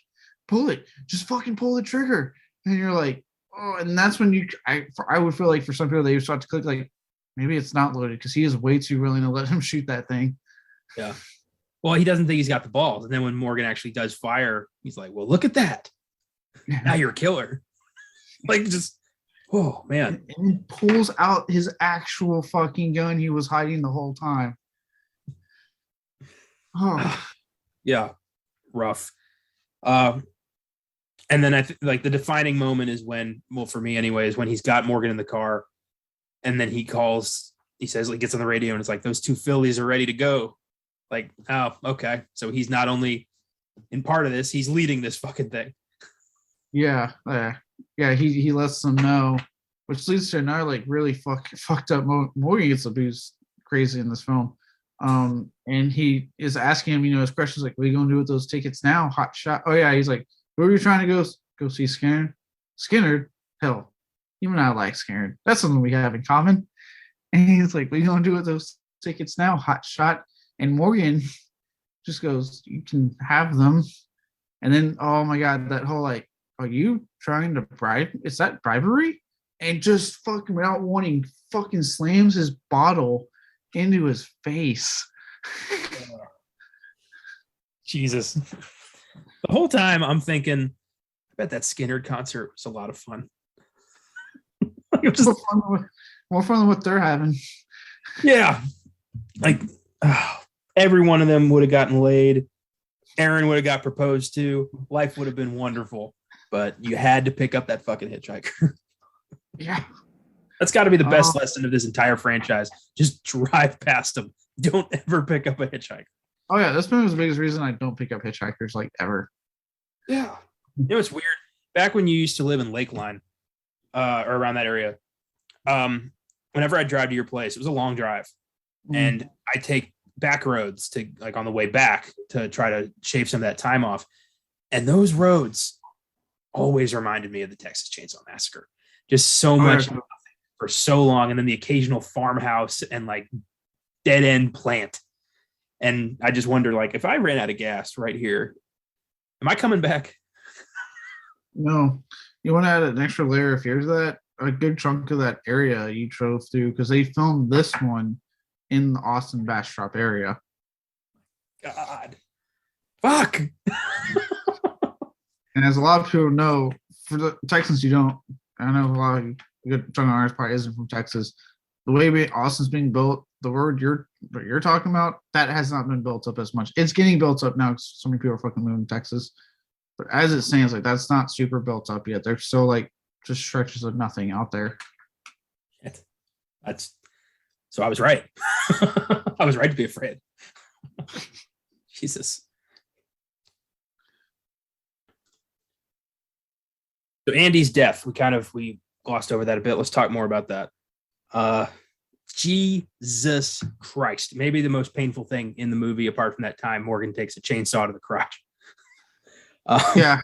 pull it. Just fucking pull the trigger. And you're like, oh, and that's when I would feel like for some people, they start to click, like, maybe it's not loaded, because he is way too willing to let him shoot that thing. Yeah. Well, he doesn't think he's got the balls. And then when Morgan actually does fire, he's like, well, look at that. Now you're a killer. Like, just, oh, man. And he pulls out his actual fucking gun he was hiding the whole time. Oh. Yeah. Rough. And then I like the defining moment is when, well, for me anyway, is when he's got Morgan in the car, and then he says, like, gets on the radio, and it's like, those two fillies are ready to go. Like, oh, okay. So he's not only in part of this, he's leading this fucking thing. Yeah. He lets them know, which leads to another, like, really fucked up Morgan gets abused crazy in this film. And he is asking him, his questions like, what are you going to do with those tickets now? Hot shot. Oh yeah. He's like, where are you trying to go see Skinner? Skinner? Hell, even I like Skinner. That's something we have in common. And he's like, what are you going to do with those tickets now? Hot shot. And Morgan just goes, you can have them. And then, oh my God, that whole, like, are you trying to bribe? Is that bribery? And just fucking, without warning, fucking slams his bottle into his face. Jesus. The whole time I'm thinking, I bet that Skinner concert was a lot of fun. More fun than what they're having. Yeah. Like, every one of them would have gotten laid. Aaron would have got proposed to. Life would have been wonderful. But you had to pick up that fucking hitchhiker. Yeah. That's got to be the best lesson of this entire franchise. Just drive past them. Don't ever pick up a hitchhiker. Oh, yeah. This movie was the biggest reason I don't pick up hitchhikers, like, ever. Yeah. It's weird. Back when you used to live in Lakeline, or around that area, whenever I drive to your place, it was a long drive. And I take back roads to, like, on the way back to try to shave some of that time off. And those roads always reminded me of the Texas Chainsaw Massacre. Just so much for so long. And then the occasional farmhouse and, like, dead end plant. And I just wonder, like, if I ran out of gas right here, am I coming back? No. You want to add an extra layer of fear to that? A good chunk of that area you drove through, because they filmed this one in the Austin Bastrop area. God. Fuck. And as a lot of people know, for the Texans, you don't. I know a lot of a good chunk of ours probably isn't from Texas. The way Austin's being built, the word you're talking about, that has not been built up as much. It's getting built up now because so many people are fucking moving to Texas. But as it stands, like, that's not super built up yet. There's still, like, just stretches of nothing out there. So I was right. I was right to be afraid. Jesus. So Andy's death, we glossed over that a bit. Let's talk more about that. Jesus Christ. Maybe the most painful thing in the movie, apart from that time Morgan takes a chainsaw to the crotch. Yeah.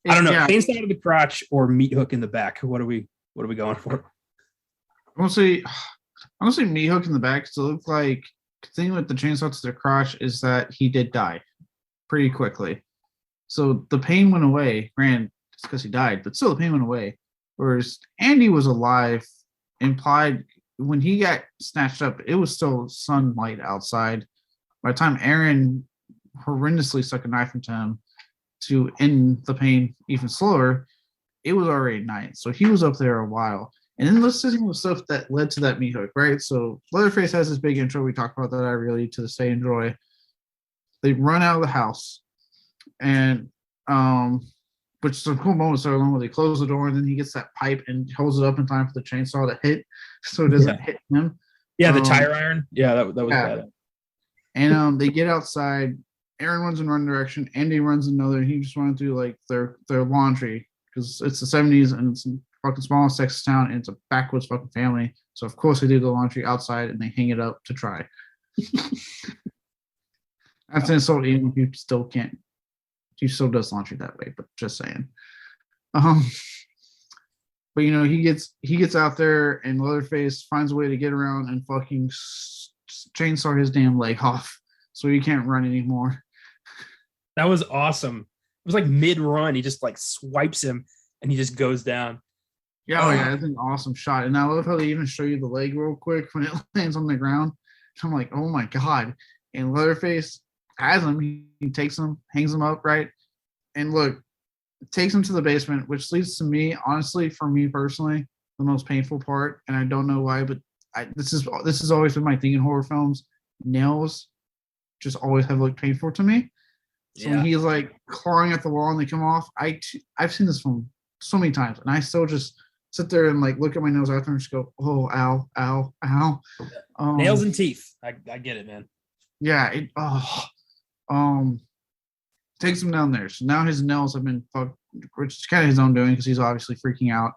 I don't know. Yeah. Chainsaw to the crotch or meat hook in the back. What are we going for? Honestly, meat hook in the back. So it looked like the thing with the chainsaw to the crotch is that he did die pretty quickly. So the pain went away. Granted, it's because he died, but still the pain went away. Whereas Andy was alive, implied when he got snatched up, it was still sunlight outside. By the time Aaron horrendously stuck a knife into him to end the pain even slower, it was already night. So he was up there a while. And then let's see the stuff that led to that meat hook, right? So Leatherface has this big intro we talked about that I really to this day enjoy. They run out of the house, and which is a cool moment so long where they close the door and then he gets that pipe and holds it up in time for the chainsaw to hit, so it doesn't hit him. Yeah, the tire iron. Yeah, that was bad. And they get outside. Aaron runs in one direction, Andy runs another. He just wanted to do like their laundry because it's the 70s and it's fucking smallest Texas town and it's a backwoods fucking family. So of course they do the laundry outside and they hang it up to dry. That's an insult even if you still can't. He still does laundry that way, but just saying. But you know, he gets out there and Leatherface finds a way to get around and fucking chainsaw his damn leg off so he can't run anymore. That was awesome. It was like mid-run. He just like swipes him and he just goes down. Yeah, that's an awesome shot. And I love how they even show you the leg real quick when it lands on the ground. I'm like, oh my God. And Leatherface has him. He takes him, hangs him up, right? And look, takes him to the basement, which leads to me, honestly, for me personally, the most painful part. And I don't know why, but this has always been my thing in horror films. Nails just always have looked painful to me. So when he's like clawing at the wall and they come off, I've seen this film so many times, and I still just sit there and like look at my nails after and just go, oh, ow, ow, ow. Nails and teeth. I get it, man. Yeah. Takes him down there. So now his nails have been fucked, which is kind of his own doing because he's obviously freaking out.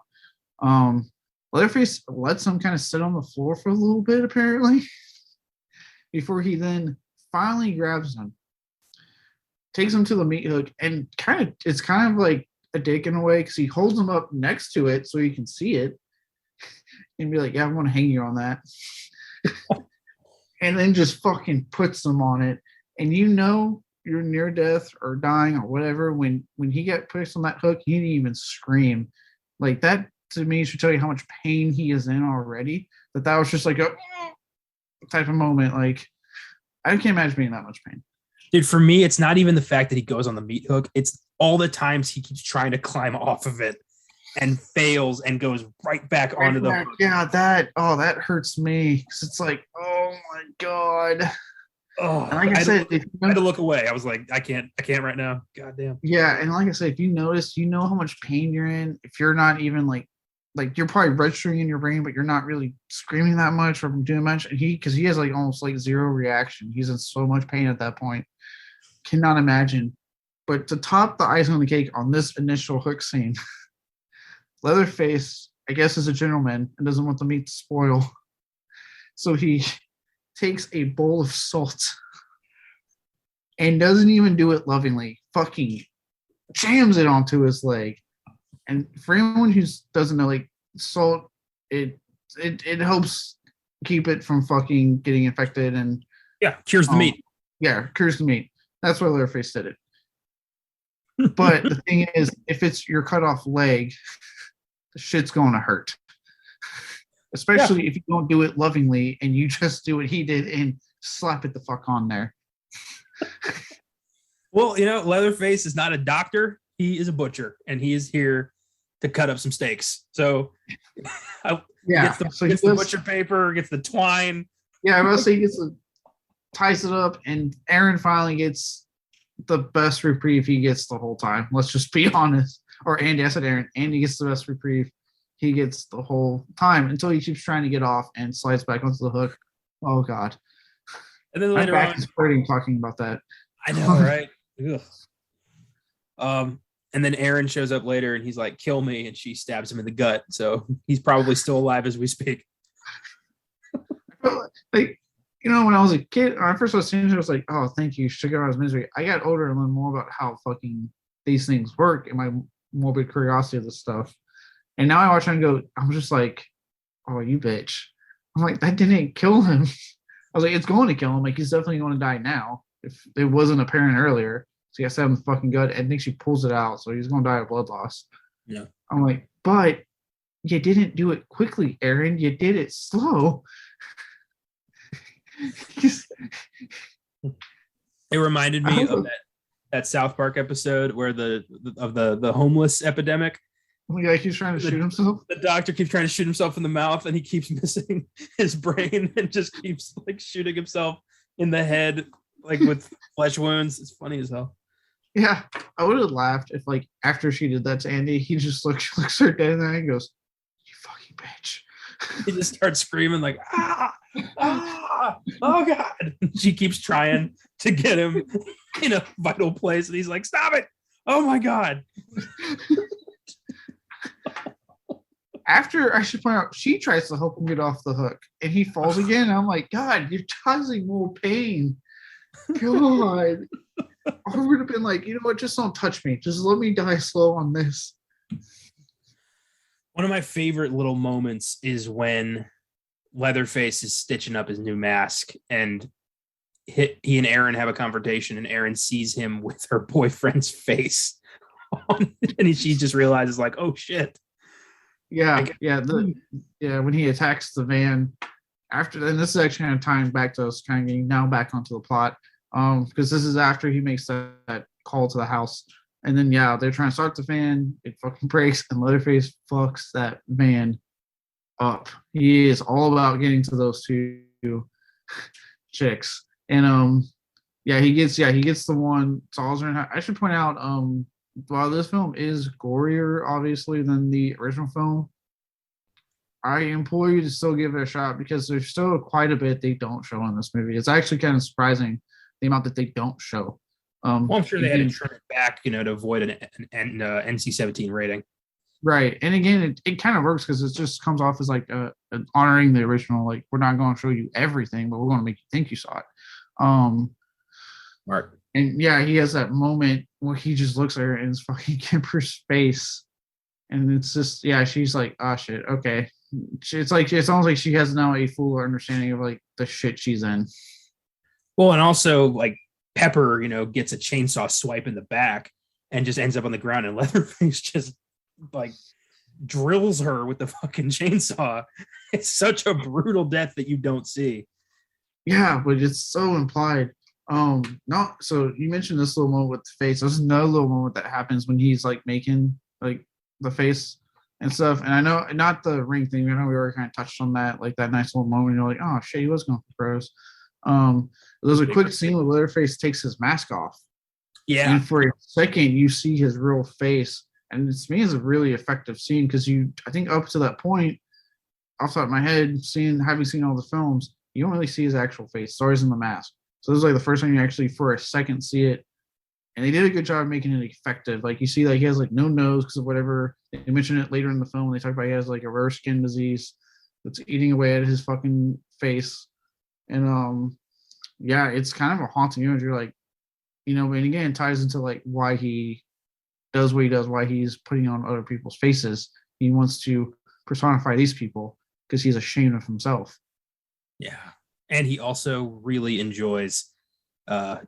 Leatherface lets him kind of sit on the floor for a little bit, apparently, before he then finally grabs him, takes him to the meat hook, and it's kind of like a dick in a way because he holds him up next to it so you can see it and be like, yeah, I want to hang you on that. And then just fucking puts them on it. And you know you're near death or dying or whatever when he got placed on that hook, he didn't even scream. Like that to me should tell you how much pain he is in already. That was just like a type of moment. Like I can't imagine being that much pain. Dude, for me, it's not even the fact that he goes on the meat hook. It's all the times he keeps trying to climb off of it and fails and goes right back onto the hook. Yeah, that hurts me because it's like, oh my God. Oh, and like I said, I had to look away. I was like, I can't right now. God damn. Yeah, and like I said, if you notice, you know how much pain you're in. If you're not even like you're probably registering in your brain, but you're not really screaming that much or doing much. Because he has like almost like zero reaction. He's in so much pain at that point. Cannot imagine. But to top the icing on the cake on this initial hook scene, Leatherface, I guess, is a gentleman and doesn't want the meat to spoil. So he takes a bowl of salt and doesn't even do it lovingly. Fucking jams it onto his leg. And for anyone who doesn't know, like salt, it helps keep it from fucking getting infected and cures the meat. Yeah, cures the meat. That's why Leatherface did it. But the thing is, if it's your cut off leg, the shit's going to hurt. Especially if you don't do it lovingly and you just do what he did and slap it the fuck on there. Well, you know, Leatherface is not a doctor. He is a butcher, and he is here to cut up some steaks. So gets the butcher paper, gets the twine. Yeah, I must say he ties it up, and Aaron finally gets the best reprieve he gets the whole time. Let's just be honest. Or Andy, I said Aaron. Andy gets the best reprieve he gets the whole time until he keeps trying to get off and slides back onto the hook. Oh God. And then later on, is hurting talking about that. I know, right? And then Aaron shows up later and he's like, kill me, and she stabs him in the gut. So he's probably still alive as we speak. Like, you know, when I was a kid, when I first saw it, I was like, oh, thank you, sugar out his misery. I got older and learned more about how fucking these things work and my morbid curiosity of this stuff. And now I watch it and go, I'm just like, oh, you bitch. I'm like, that didn't kill him. I was like, it's going to kill him. Like, he's definitely going to die now. If it wasn't apparent earlier. So he got stabbed in the fucking gut, and I think she pulls it out. So he's going to die of blood loss. Yeah. I'm like, but you didn't do it quickly, Aaron. You did it slow. It reminded me of that South Park episode where the homeless epidemic, The guy keeps trying to shoot himself. The doctor keeps trying to shoot himself in the mouth, and he keeps missing his brain and just keeps like shooting himself in the head, like with flesh wounds. It's funny as hell. Yeah, I would have laughed if, like, after she did that to Andy, he just looks her dead in the eye and goes, "You fucking bitch." He just starts screaming like, oh God. She keeps trying to get him in a vital place, and he's like, stop it. Oh my God. After, I should point out, she tries to help him get off the hook, and he falls again. I'm like, God, you're causing more pain. God. I would have been like, you know what, just don't touch me. Just let me die slow on this. One of my favorite little moments is when Leatherface is stitching up his new mask, and he and Aaron have a confrontation, and Aaron sees him with her boyfriend's face. And she just realizes, like, oh shit. Yeah, when he attacks the van after, and this is actually kind of tying back to us kind of getting now back onto the plot. Because this is after he makes that call to the house. And then, they're trying to start the van. It fucking breaks, and Leatherface fucks that van up. He is all about getting to those two chicks. And he gets the one. I should point out, while this film is gorier, obviously, than the original film, I implore you to still give it a shot, because there's still quite a bit they don't show in this movie. It's actually kind of surprising the amount that they don't show. Well, I'm sure they had to trim it back, to avoid an NC-17 rating. Right. And again, it kind of works because it just comes off as like honoring the original. Like, we're not going to show you everything, but we're going to make you think you saw it. Mark. And he has that moment where he just looks at her in his fucking Kemper's face. And it's just, she's like, oh shit, okay. It's like, it's almost like she has now a full understanding of like the shit she's in. Well, and also like Pepper, gets a chainsaw swipe in the back and just ends up on the ground, and Leatherface just like drills her with the fucking chainsaw. It's such a brutal death that you don't see. Yeah, but it's so implied. So you mentioned this little moment with the face. There's another little moment that happens when he's like making like the face and stuff. And I know not the ring thing. I know we already kind of touched on that, like that nice little moment. You're like, oh shit, he was going for pros. There's a quick scene where Leatherface takes his mask off. Yeah. And for a second, you see his real face. And to me, it's a really effective scene because I think up to that point, off the top of my head, having seen all the films, you don't really see his actual face. It's always in the mask. So this is like the first time you actually, for a second, see it. And they did a good job of making it effective. Like, you see, like, he has like no nose because of whatever. They mention it later in the film. They talk about he has like a rare skin disease that's eating away at his fucking face. And it's kind of a haunting image. You're like, and again, it ties into like why he does what he does, why he's putting on other people's faces. He wants to personify these people because he's ashamed of himself. Yeah. And he also really enjoys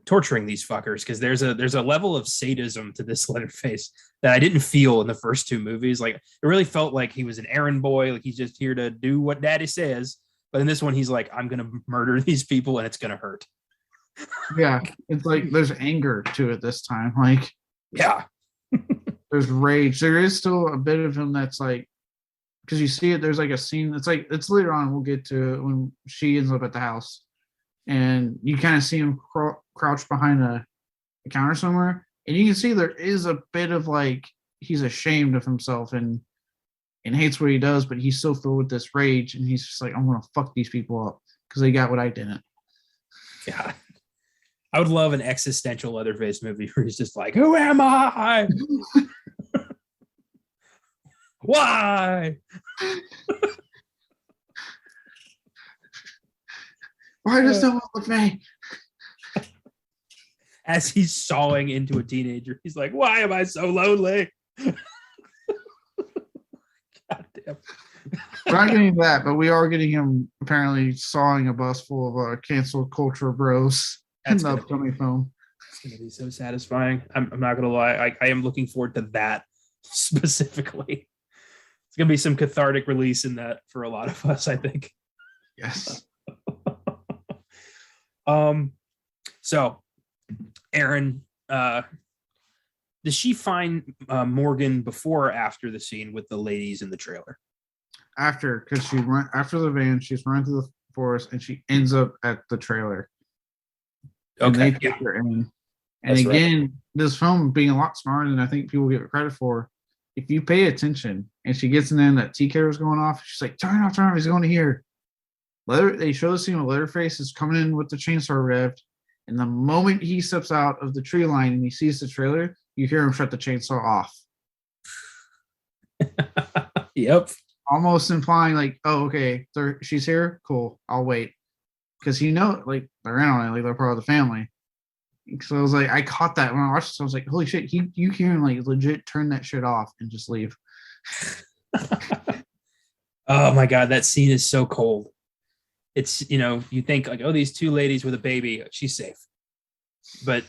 torturing these fuckers, because there's a level of sadism to this Leatherface that I didn't feel in the first two movies. Like, it really felt like he was an errand boy, like he's just here to do what daddy says. But in this one, he's like, I'm gonna murder these people and it's gonna hurt. Yeah, it's like there's anger to it this time. Like, yeah, there's rage. There is still a bit of him that's like, because you see it. There's like a scene. It's later on. We'll get to it when she ends up at the house, and you kind of see him crouch behind a counter somewhere, and you can see there is a bit of like he's ashamed of himself and hates what he does, but he's still filled with this rage, and he's just like, I'm gonna fuck these people up because they got what I didn't. Yeah. I would love an existential Leatherface movie where he's just like, who am I? Why? Why does no one love me? As he's sawing into a teenager, he's like, why am I so lonely? God damn. We're not getting that, but we are getting him apparently sawing a bus full of cancel culture bros in the upcoming film. It's going to be so satisfying. I'm not going to lie. I am looking forward to that specifically. It's going to be some cathartic release in that for a lot of us, I think. Yes. So Aaron Does she find Morgan before or after the scene with the ladies in the trailer? After, because she run after the van, she's running through the forest, and she ends up at the trailer. And Okay, they take her in. And That's right. again, this film being a lot smarter than I think people give it credit for. If you pay attention, and she gets in there, and that tea kettle is going off, she's like, "Turn off! He's going to here." They show the scene where Leatherface is coming in with the chainsaw revved, and the moment he steps out of the tree line and he sees the trailer, you hear him shut the chainsaw off. Yep. Almost implying like, "Oh, okay, she's here. Cool, I'll wait," because like they're in on it, like they're part of the family. So I was like, I caught that when I watched this. I was like, "Holy shit!" You hear him like legit turn that shit off and just leave. Oh my god, that scene is so cold. It's, you think like, oh, these two ladies with a baby, she's safe, but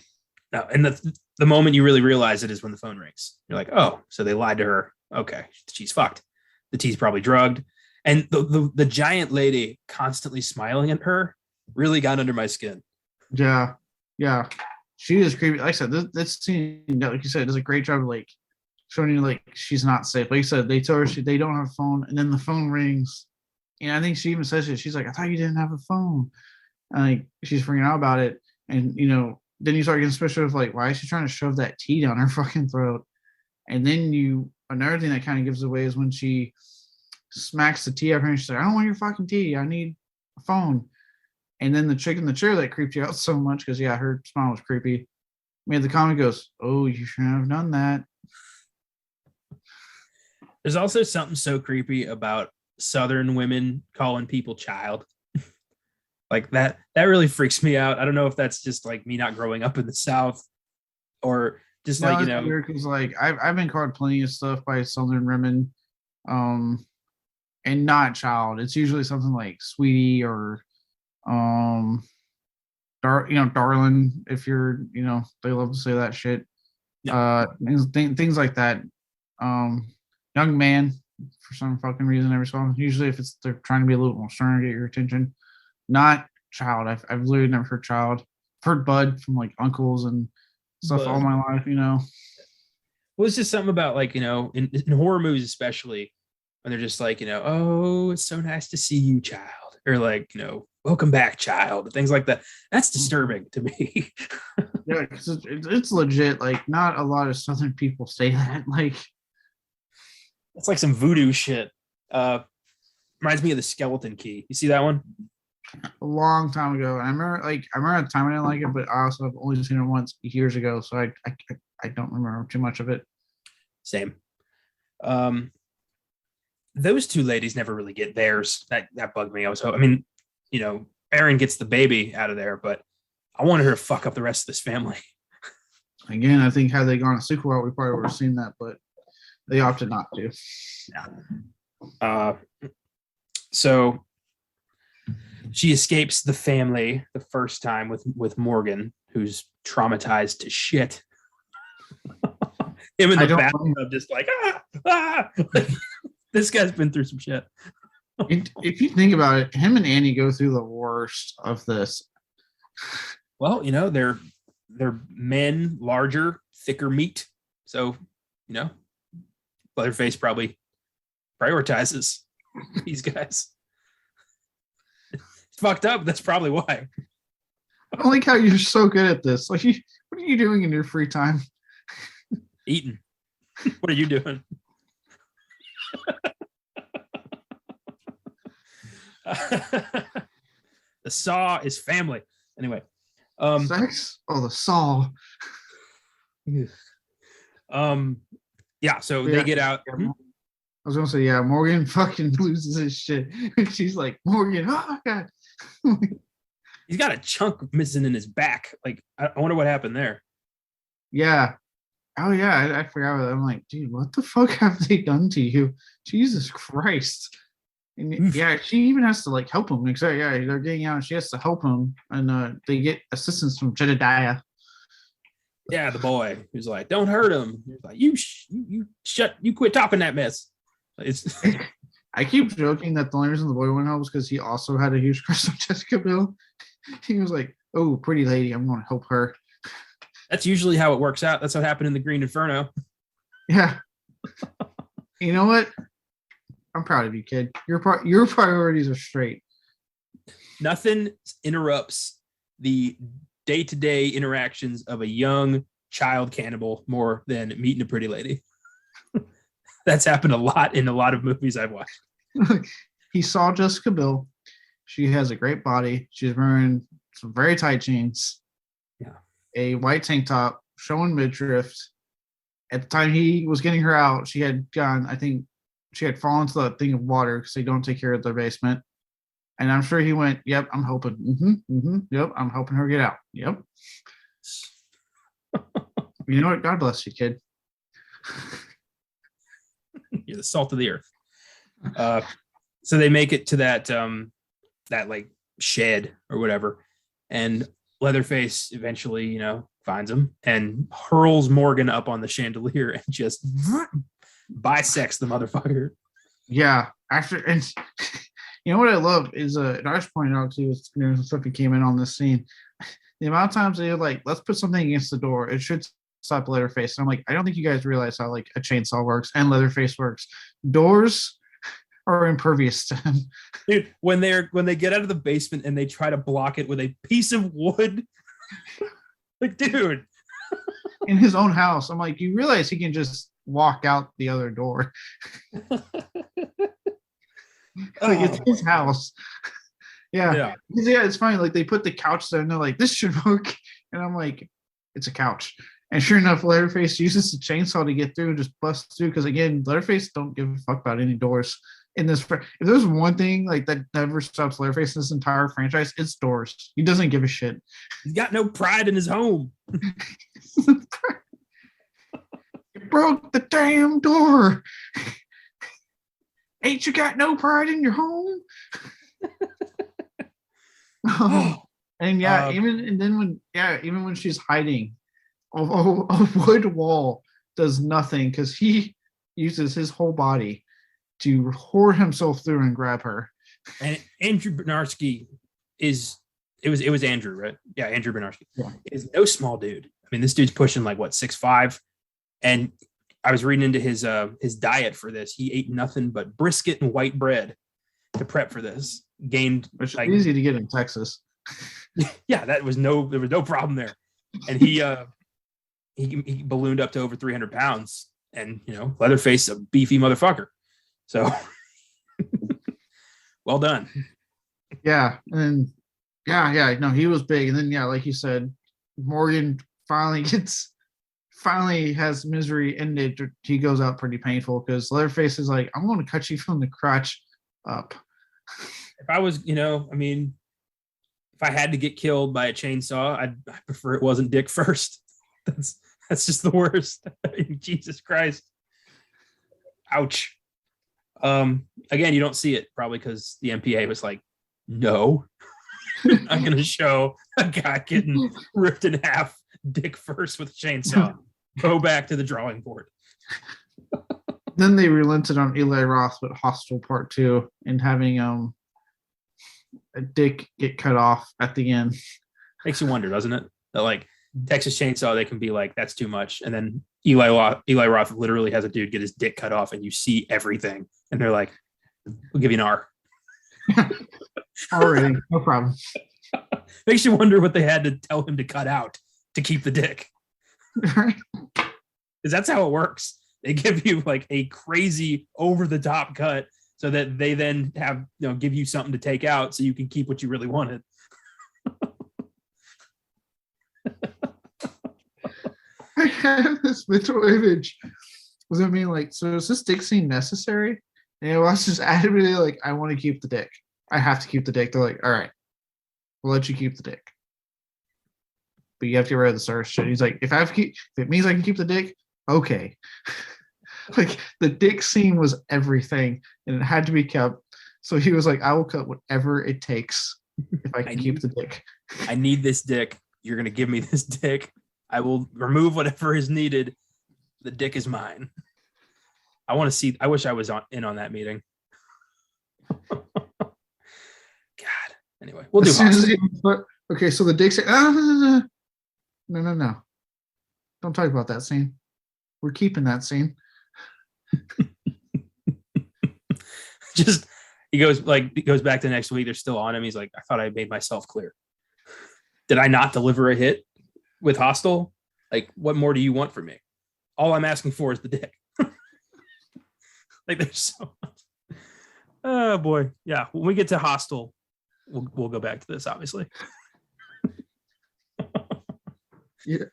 no. And the moment you really realize it is when the phone rings. You're like, oh, so they lied to her. Okay, she's fucked. The tea's probably drugged, and the giant lady constantly smiling at her really got under my skin. Yeah, she is creepy. Like I said, this scene, like you said, does a great job of like showing you like she's not safe. Like you said, they tell her they don't have a phone, and then the phone rings. And I think she even says it. She's like, "I thought you didn't have a phone." And like she's freaking out about it. And then you start getting suspicious of like, why is she trying to shove that tea down her fucking throat? And then another thing that kind of gives away is when she smacks the tea up her and she's like, "I don't want your fucking tea. I need a phone." And then the chick in the chair that creeped you out so much, because her smile was creepy, made the comment goes, "Oh, you shouldn't have done that." There's also something so creepy about Southern women calling people child. Like that really freaks me out. I don't know if that's just like me not growing up in the South, or just like, weird, because like I've been called plenty of stuff by Southern women, and not child. It's usually something like sweetie or darling, if you're, they love to say that shit. Yeah. Things like that. Young man, for some fucking reason, every so often. Usually, if they're trying to be a little more stern to get your attention. Not child. I've literally never heard child. I've heard bud from like uncles and stuff all my life. Well, it's just something about like, in horror movies especially, when they're just like, "Oh, it's so nice to see you, child," or like, "Welcome back, child," things like that. That's disturbing to me. Yeah, because it's legit. Like, not a lot of Southern people say that. Like, it's like some voodoo shit. Reminds me of the Skeleton Key. You see that one? A long time ago. I remember at the time I didn't like it, but I also have only seen it once years ago, so I don't remember too much of it. Same. Those two ladies never really get theirs. That bugged me. Aaron gets the baby out of there, but I wanted her to fuck up the rest of this family. Again, I think had they gone a sequel out, we probably would have seen that, but they opted not to. Yeah. So she escapes the family the first time with Morgan, who's traumatized to shit. Him in the bathtub, just like, this guy's been through some shit. If you think about it, him and Annie go through the worst of this. Well, they're men, larger, thicker meat. So, Leatherface probably prioritizes these guys. It's fucked up. That's probably why. I like how you're so good at this. Like, what are you doing in your free time? Eating. What are you doing? The Saw is family. Anyway. Sex? Oh, the Saw. Yeah, so they get out. I was gonna say, yeah, Morgan fucking loses his shit. She's like, "Morgan, oh God." He's got a chunk missing in his back. Like, I wonder what happened there. Yeah. Oh yeah, I forgot about that. I'm like, dude, what the fuck have they done to you? Jesus Christ. And yeah, she even has to like help him. Because they're getting out and she has to help him. And they get assistance from Jedediah. Yeah, the boy who's like, "Don't hurt him." He's like, you quit talking that mess. It's I keep joking that the only reason the boy went home was because he also had a huge crush on Jessica Biel. He was like, "Oh, pretty lady, I'm going to help her." That's usually how it works out. That's what happened in the Green Inferno. Yeah. You know what? I'm proud of you, kid. Your priorities are straight. Nothing interrupts the day-to-day interactions of a young child cannibal more than meeting a pretty lady. That's happened a lot in a lot of movies I've watched. He saw Jessica Biel. She has a great body. She's wearing some very tight jeans. Yeah. A white tank top showing midriff. At the time he was getting her out, she had gone, I think she had fallen into the thing of water because they don't take care of their basement. And I'm sure he went, yep, I'm hoping. Yep, I'm helping her get out. Yep. You know what? God bless you, kid. You're the salt of the earth. So they make it to that like shed or whatever, and Leatherface eventually, finds him and hurls Morgan up on the chandelier and just bisects the motherfucker. Yeah. And you know what I love is Darsh pointed out too, with stuff he came in on this scene. The amount of times they're like, let's put something against the door. It should stop Leatherface. And I'm like, I don't think you guys realize how like a chainsaw works and Leatherface works. Doors are impervious to him. Dude, when they get out of the basement and they try to block it with a piece of wood, like, dude, in his own house, I'm like, you realize he can just walk out the other door. It's his house. Yeah, it's funny. Like they put the couch there and they're like, this should work, and I'm like, it's a couch. And sure enough, Leatherface uses the chainsaw to get through and just bust through. Because again, Leatherface don't give a fuck about any doors in this. If there's one thing like that never stops Leatherface in this entire franchise, it's doors. He doesn't give a shit. He's got no pride in his home. You broke the damn door. Ain't you got no pride in your home? And even when she's hiding, a wood wall does nothing because he uses his whole body to whore himself through and grab her. And Andrew Banarski it was Andrew, right? Yeah, Andrew Banarski is no small dude. I mean, this dude's pushing like what, 6'5", and I was reading into his diet for this. He ate nothing but brisket and white bread to prep for this. Which is easy to get in Texas. Yeah, there was no problem there. And he ballooned up to over 300 pounds, and Leatherface, a beefy motherfucker. So well done. Yeah, and no, he was big. And then like you said, Morgan finally has misery ended. He goes out pretty painful because Leatherface is like, I'm going to cut you from the crotch up. If I was, if I had to get killed by a chainsaw, I'd prefer it wasn't dick first. That's just the worst. Jesus Christ. Ouch. Again, you don't see it probably because the MPA was like, no, I'm going to show a guy getting ripped in half dick first with a chainsaw. Go back to the drawing board. Then they relented on Eli Roth with Hostel Part 2 and having a dick get cut off at the end. Makes you wonder, doesn't it? That like Texas Chainsaw, they can be like, that's too much. And then Eli Roth literally has a dude get his dick cut off and you see everything. And they're like, we'll give you an R. Already, no problem. Makes you wonder what they had to tell him to cut out to keep the dick. Because that's how it works. They give you like a crazy over the top cut so that they then have, give you something to take out so you can keep what you really wanted. I have this mental image. Was I mean like, so is this dick scene necessary? And I was just adamantly like, I want to keep the dick. I have to keep the dick. They're like, all right, we'll let you keep the dick. But you have to get rid of the source shit. He's like, if it means I can keep the dick, okay. Like the dick scene was everything and it had to be kept. So he was like, I will cut whatever it takes if I can keep the dick. I need this dick. You're going to give me this dick. I will remove whatever is needed. The dick is mine. I want to see. I wish I was in on that meeting. God. Anyway, we'll do. Okay, so the dick said, no. Don't talk about that scene. We're keeping that scene. Just he goes back to next week. They're still on him. He's like, I thought I made myself clear. Did I not deliver a hit with Hostel? Like, what more do you want from me? All I'm asking for is the dick. Like, there's so much. Oh boy, yeah. When we get to Hostel, we'll go back to this, obviously.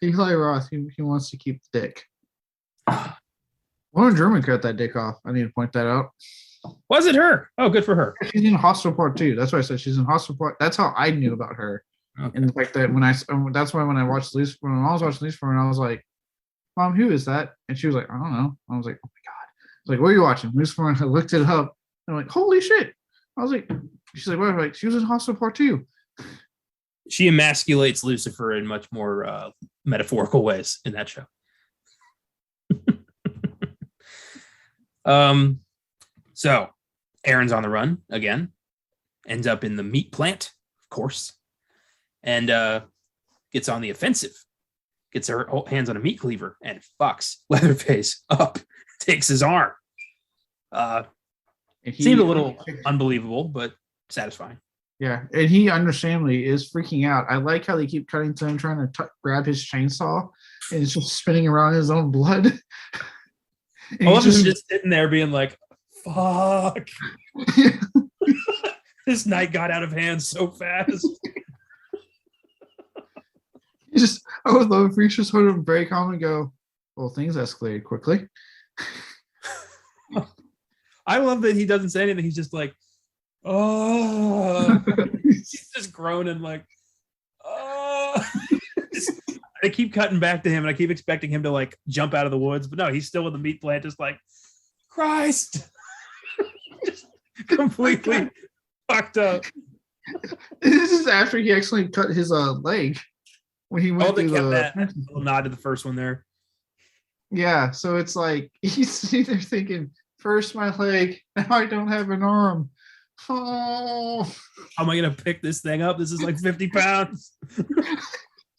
Eli Roth, he wants to keep the dick. Lauren German cut that dick off. I need to point that out. Was it her? Oh, good for her. She's in Hostel Part 2. That's why I said she's in Hostel Part. That's how I knew about her. Okay. And the fact that that's why when I watched Lucifer, when I was watching Lucifer, and I was like, Mom, who is that? And she was like, I don't know. I was like, oh my God. I was like, what are you watching? Lucifer, and I looked it up. And I'm like, holy shit. I was like, she's like, what? I'm like, she was in Hostel Part 2. She emasculates Lucifer in much more metaphorical ways in that show. So Aaron's on the run again, ends up in the meat plant, of course, and gets on the offensive, gets her hands on a meat cleaver and fucks Leatherface up, takes his arm. Seemed a little unbelievable, but satisfying. Yeah, and he understandably is freaking out. I like how they keep cutting to him trying to grab his chainsaw, and it's just spinning around his own blood. I love him just sitting there being like, fuck. This night got out of hand so fast. I would love if he just sort of very calm and go, well, things escalated quickly. I love that he doesn't say anything. He's just like, oh. He's just groaning like, oh. I keep cutting back to him and I keep expecting him to like jump out of the woods, but no, he's still in the meat plant, just like, Christ. Just completely fucked up. This is after he actually cut his leg when he went through that little nod to the first one there. Yeah, so it's like he's either thinking, first my leg, now I don't have an arm. Oh, how am I gonna pick this thing up? This is like 50 pounds.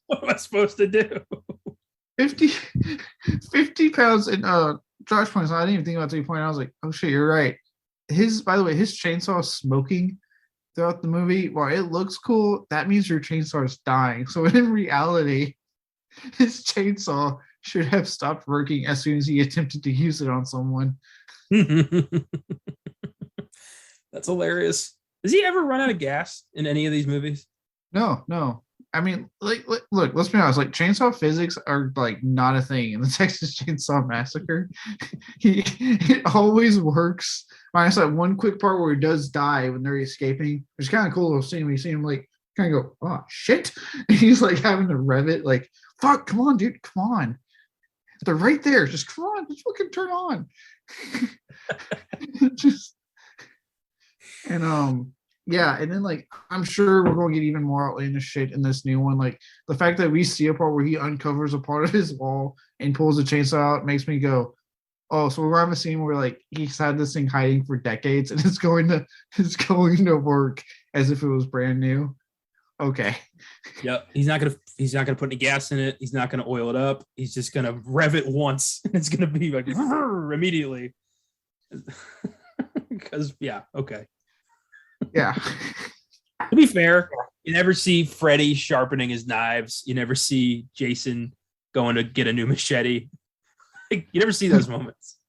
What am I supposed to do? 50 pounds. And Josh points out, I didn't even think about 3 point. I was like, oh shit, you're right. By the way, his chainsaw is smoking throughout the movie. While it looks cool, that means your chainsaw is dying. So in reality, his chainsaw should have stopped working as soon as he attempted to use it on someone. That's hilarious. Does he ever run out of gas in any of these movies? No. I mean, like, look, let's be honest. Like, chainsaw physics are like not a thing in the Texas Chainsaw Massacre. It always works. Minus that one quick part where he does die when they're escaping. It's kind of cool to see him. You see him like kind of go, oh shit, and he's like having to rev it. Like, fuck, come on, dude, come on. They're right there. Just come on, just fucking turn on. Yeah, and then like I'm sure we're gonna get even more outlandish shit in this new one. Like the fact that we see a part where he uncovers a part of his wall and pulls the chainsaw out makes me go, oh, so we're gonna have a scene where like he's had this thing hiding for decades and it's going to work as if it was brand new. Okay. Yep. He's not gonna put any gas in it. He's not gonna oil it up. He's just gonna rev it once and it's gonna be like immediately. Because yeah, okay. Yeah. To be fair, you never see Freddy sharpening his knives. You never see Jason going to get a new machete. You never see those moments.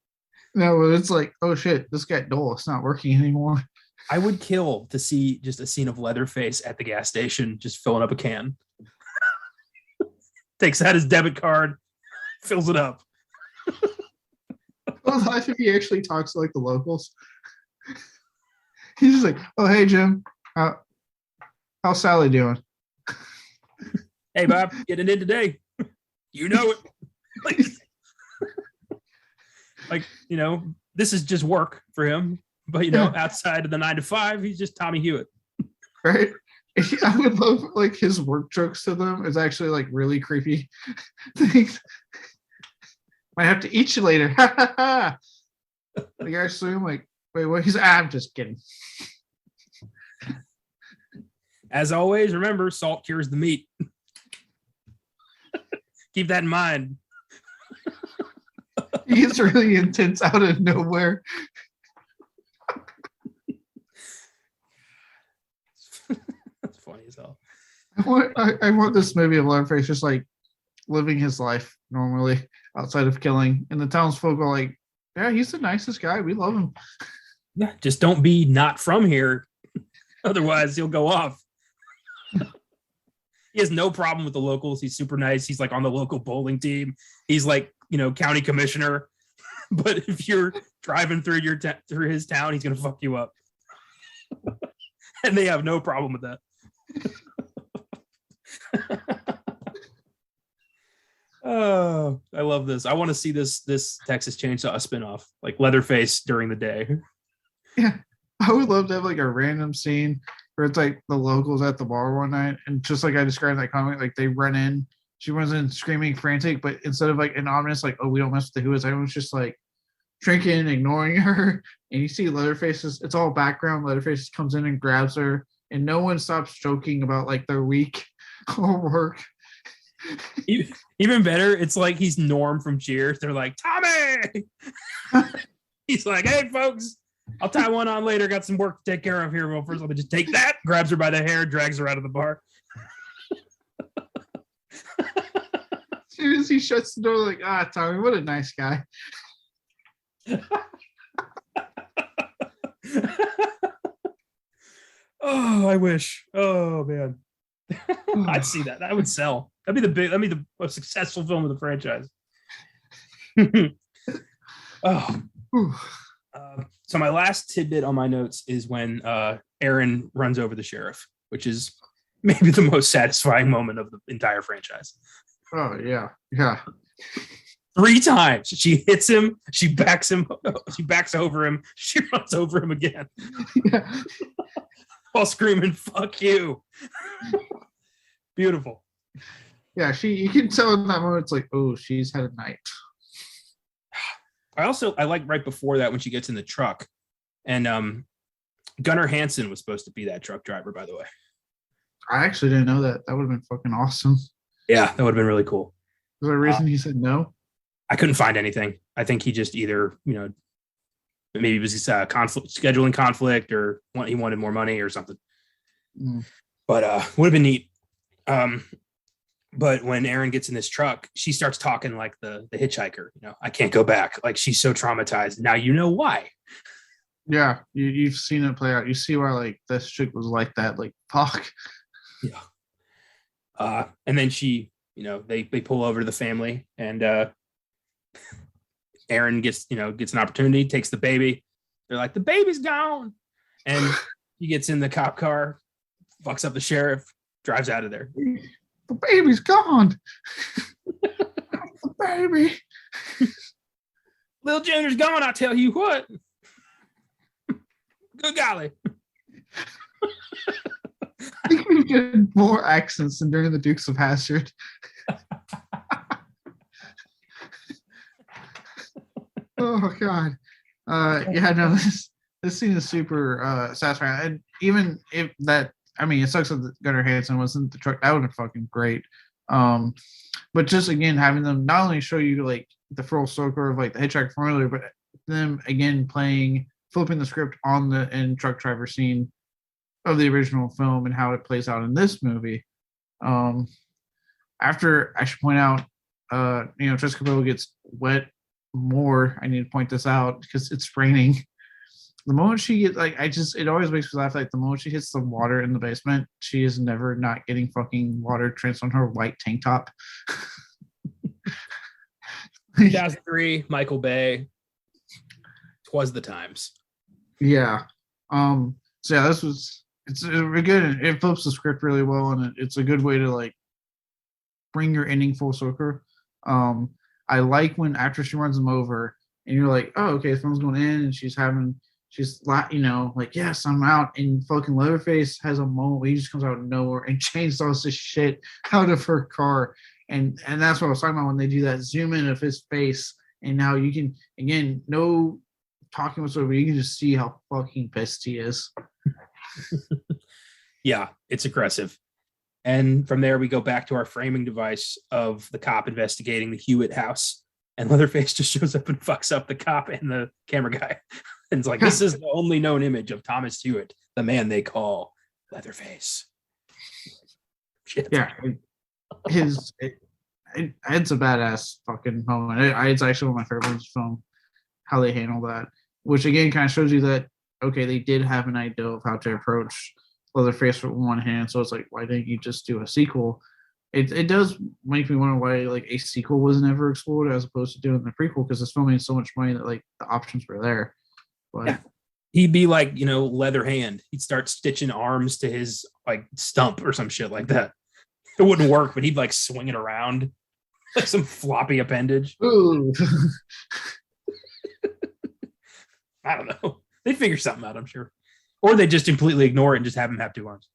No, but it's like, oh shit, this got dull. It's not working anymore. I would kill to see just a scene of Leatherface at the gas station, just filling up a can. Takes out his debit card, fills it up. Well, I think he actually talks to like the locals. He's just like, oh, hey, Jim. How's Sally doing? Hey, Bob, getting in today. You know it. Like, you know, this is just work for him. But, you know, outside of the 9 to 5, he's just Tommy Hewitt. Right? I would love, like, his work jokes to them is actually, like, really creepy things. Might have to eat you later. The guy assume, like, wait, what? I'm just kidding. As always, remember, salt cures the meat. Keep that in mind. He gets really intense out of nowhere. That's funny as hell. I want this movie of Leatherface just like living his life normally outside of killing, and the townsfolk are like, yeah, he's the nicest guy. We love him. Yeah, just don't be not from here. Otherwise, he'll go off. He has no problem with the locals. He's super nice. He's like on the local bowling team. He's like, county commissioner. But if you're driving through through his town, he's gonna fuck you up. And they have no problem with that. Oh, I love this. I want to see this Texas Chainsaw spinoff, like Leatherface during the day. Yeah, I would love to have like a random scene where it's like the locals at the bar one night, and just like I described in that comic, like they run in, she runs in screaming, frantic, but instead of like an ominous, like, oh, we don't mess with the Who is, everyone's just like drinking, ignoring her, and you see Leatherface, it's all background. Leatherface comes in and grabs her, and no one stops joking about like their week or work. Even better, it's like he's Norm from Cheers. They're like, Tommy! He's like, hey, folks, I'll tie one on later. Got some work to take care of here. Well, first, let me just take that. Grabs her by the hair, drags her out of the bar. As soon as he shuts the door, like, Tommy, what a nice guy. Oh, I wish. Oh, man. I'd see that. That would sell. That'd be the most successful film of the franchise. So my last tidbit on my notes is when Aaron runs over the sheriff, which is maybe the most satisfying moment of the entire franchise. Oh yeah, yeah. 3 times she hits him, she backs over him, she runs over him again. Yeah. While screaming, "Fuck you!" Beautiful. Yeah, you can tell in that moment, it's like, oh, she's had a night. I like right before that when she gets in the truck, and Gunnar Hansen was supposed to be that truck driver, by the way. I actually didn't know that. That would have been fucking awesome. Yeah, that would have been really cool. Was there a reason he said no? I couldn't find anything. I think he just either, maybe it was scheduling conflict, or he wanted more money or something. But would have been neat. But when Aaron gets in this truck, she starts talking like the hitchhiker. I can't go back. Like, she's so traumatized. Now you know why. Yeah, you've seen it play out. You see why like this chick was like that. Like, fuck. Yeah. And then she, they pull over to the family, and Aaron gets an opportunity, takes the baby. They're like, the baby's gone. And he gets in the cop car, fucks up the sheriff, drives out of there. The baby's gone. The baby. Little Junior's gone, I tell you what. Good golly. I think we get more accents than during the Dukes of Hazzard. Oh God. Yeah, no, this scene is super satisfying. And even if that, I mean, it sucks that Gunnar Hansen wasn't the truck. That would have been fucking great. But just again, having them not only show you like the full circle of like the hitchhiker from earlier, but them again flipping the script on the end truck driver scene of the original film and how it plays out in this movie. After, I should point out, Jessica Biel gets wet more. I need to point this out because it's raining. The moment she gets it always makes me laugh. Like the moment she hits the water in the basement, she is never not getting fucking water drenched on her white tank top. 2003, Michael Bay. 'Twas the times. Yeah. So yeah, it's good. It flips the script really well, and it's a good way to like bring your ending full circle. I like when after she runs him over, and you're like, oh, okay, the film's going in, and she's like, yes, I'm out. And fucking Leatherface has a moment where he just comes out of nowhere and chainsaws the shit out of her car. And that's what I was talking about when they do that zoom in of his face. And now you can, again, no talking whatsoever, you can just see how fucking pissed he is. Yeah, it's aggressive. And from there, we go back to our framing device of the cop investigating the Hewitt house. And Leatherface just shows up and fucks up the cop and the camera guy. And it's like, this is the only known image of Thomas Hewitt, the man they call Leatherface. Shit. Yeah, it's a badass fucking moment. It's actually one of my favorite ones film, how they handle that, which again kind of shows you that okay, they did have an idea of how to approach Leatherface with one hand. So it's like, why didn't you just do a sequel? It does make me wonder why like a sequel was never explored as opposed to doing the prequel, because this film made so much money that like the options were there. But yeah. He'd be like, you know, Leather Hand. He'd start stitching arms to his like stump or some shit like that. It wouldn't work, but he'd like swing it around like some floppy appendage. ooh. I don't know. They'd figure something out, I'm sure. Or they just completely ignore it and just have him have two arms.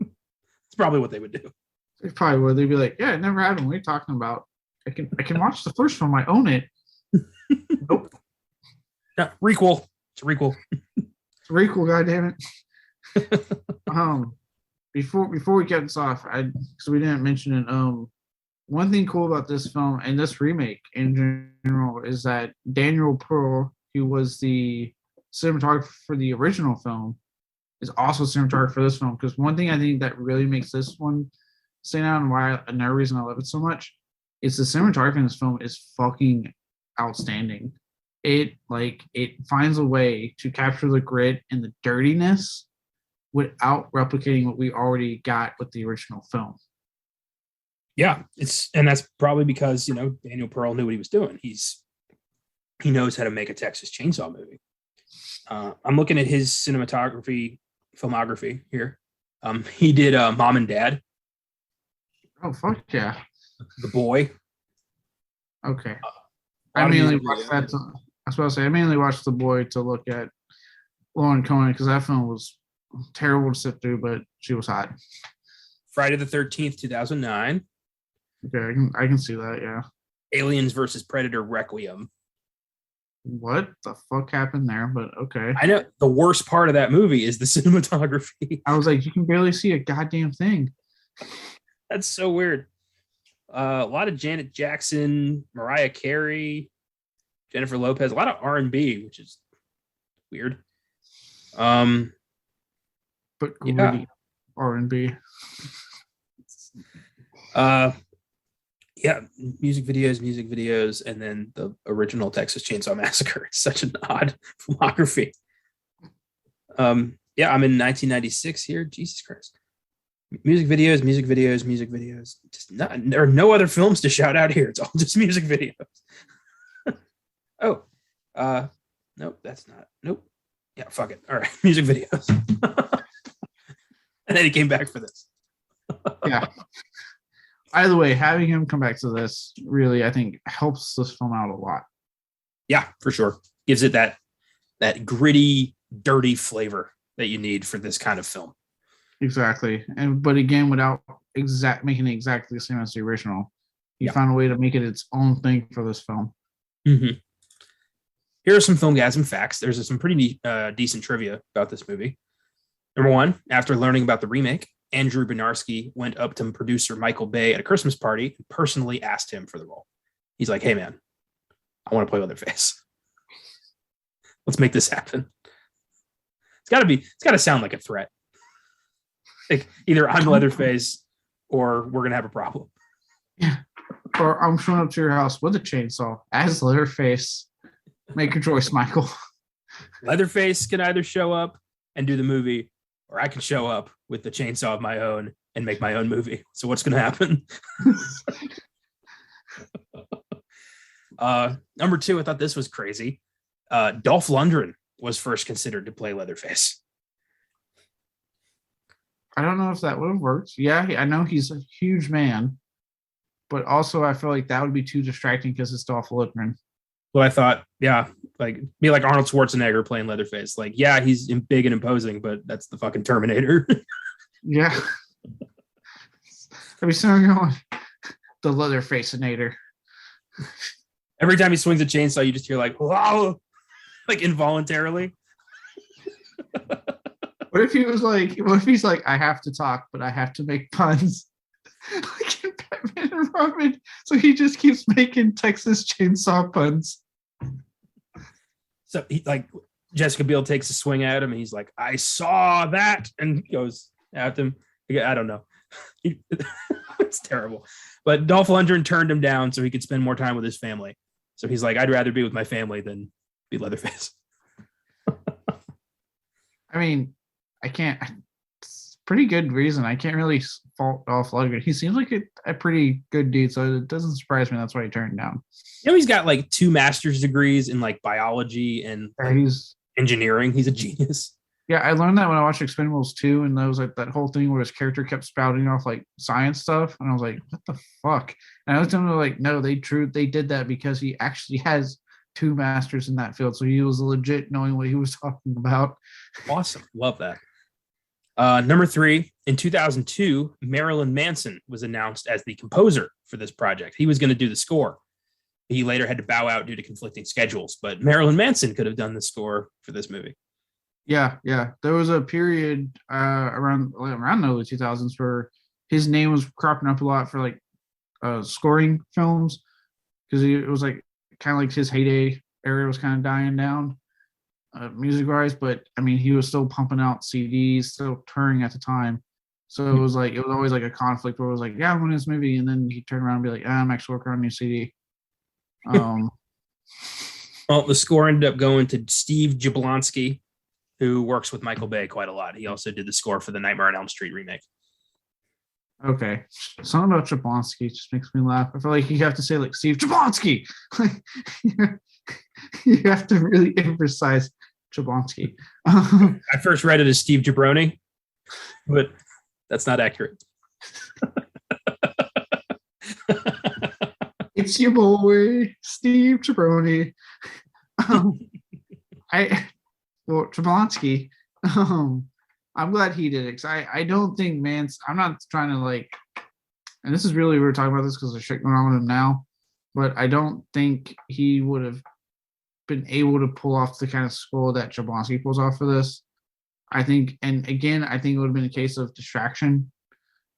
It's probably what they would do. They probably would. They'd be like, yeah, it never happened. What are you talking about? I can watch the first film. I own it. Nope. Yeah, requel. It's a requel. It's a requel, goddammit. Before we get this off, because we didn't mention it, one thing cool about this film and this remake in general is that Daniel Pearl, who was the cinematographer for the original film, is also cinematographer for this film. Because one thing I think that really makes this one stand out, and why another reason I love it so much, is the cinematography in this film is fucking outstanding. It finds a way to capture the grit and the dirtiness without replicating what we already got with the original film. Yeah, and that's probably because, you know, Daniel Pearl knew what he was doing. He knows how to make a Texas Chainsaw movie. I'm looking at his filmography here. He did Mom and Dad. Oh fuck yeah! The Boy. Okay, I mainly watched that. I was about to say I mainly watched The Boy to look at Lauren Cohen, because that film was terrible to sit through, but she was hot. Friday the 13th, 2009. Okay, I can see that. Yeah. Aliens versus Predator Requiem. What the fuck happened there? But okay. I know the worst part of that movie is the cinematography. I was like, you can barely see a goddamn thing. That's so weird. A lot of Janet Jackson, Mariah Carey, Jennifer Lopez, a lot of R&B, which is weird. But gritty yeah. R&B. Yeah, music videos, and then the original Texas Chainsaw Massacre. It's such an odd filmography. Yeah, I'm in 1996 here. Jesus Christ. Music videos. There are no other films to shout out here. It's all just music videos. Nope, that's not. Nope. Yeah, fuck it. All right, music videos. And then he came back for this. Yeah. Either way, having him come back to this really, I think, helps this film out a lot. Yeah, for sure. Gives it that gritty, dirty flavor that you need for this kind of film. Exactly. But again, without making it exactly the same as the original. He found a way to make it its own thing for this film. Mm-hmm. Here are some Filmgazm facts. There's some pretty decent trivia about this movie. Number one, after learning about the remake, Andrew Banarski went up to producer Michael Bay at a Christmas party and personally asked him for the role. He's like, hey, man, I want to play Leatherface. Let's make this happen. It's got to sound like a threat. Like either I'm Leatherface or we're going to have a problem. Yeah. Or I'm showing up to your house with a chainsaw as Leatherface. Make your choice, Michael. Leatherface can either show up and do the movie, or I can show up with the chainsaw of my own and make my own movie. So what's going to happen? Number two, I thought this was crazy. Dolph Lundgren was first considered to play Leatherface. I don't know if that would have worked. Yeah, I know he's a huge man, but also I feel like that would be too distracting because it's Dolph Lundgren. Well, I thought, yeah, like be like Arnold Schwarzenegger playing Leatherface. Like, yeah, he's big and imposing, but that's the fucking Terminator. Yeah. I'd be sitting there going, the Leatherface-inator. Every time he swings a chainsaw, you just hear like, wow, like involuntarily. What if he's like, I have to talk, but I have to make puns? Like in Batman and Robin. So he just keeps making Texas Chainsaw puns. So he like Jessica Biel takes a swing at him and he's like, I saw that, and goes at him. I don't know. It's terrible. But Dolph Lundgren turned him down so he could spend more time with his family. So he's like, I'd rather be with my family than be Leatherface. I mean, I can't. It's a pretty good reason. I can't really fault Dolph Lundgren. He seems like a pretty good dude, so it doesn't surprise me that's why he turned down. You know, he's got like 2 master's degrees in like biology and He's engineering. He's a genius. Yeah, I learned that when I watched Expendables 2, and there was like that whole thing where his character kept spouting off like science stuff, and I was like, "What the fuck?" And I was telling them like, "No, they did that because he actually has 2 masters in that field, so he was legit knowing what he was talking about." Awesome, love that. Number 3, in 2002, Marilyn Manson was announced as the composer for this project. He was going to do the score. He later had to bow out due to conflicting schedules, but Marilyn Manson could have done the score for this movie. Yeah. There was a period around the early 2000s where his name was cropping up a lot for like scoring films, because it was like kind of like his heyday area was kind of dying down music wise. But I mean, he was still pumping out CDs, still touring at the time. So it was always like a conflict where it was like, yeah, I'm in this movie, and then he'd turn around and be like, I'm actually working on a new CD. Well, the score ended up going to Steve Jablonsky, who works with Michael Bay quite a lot. He also did the score for the Nightmare on Elm Street remake. Okay. Something about Jablonsky just makes me laugh. I feel like you have to say like Steve Jablonsky. You have to really emphasize Jablonsky. I first read it as Steve Jabroni, but that's not accurate. It's your boy, Steve Jabroni. Jablonsky, I'm glad he did it, because I don't think I'm not trying to like, and this is really, we're talking about this because there's shit going on with him now, but I don't think he would have been able to pull off the kind of score that Jablonsky pulls off for this. I think, and again, I think it would have been a case of distraction,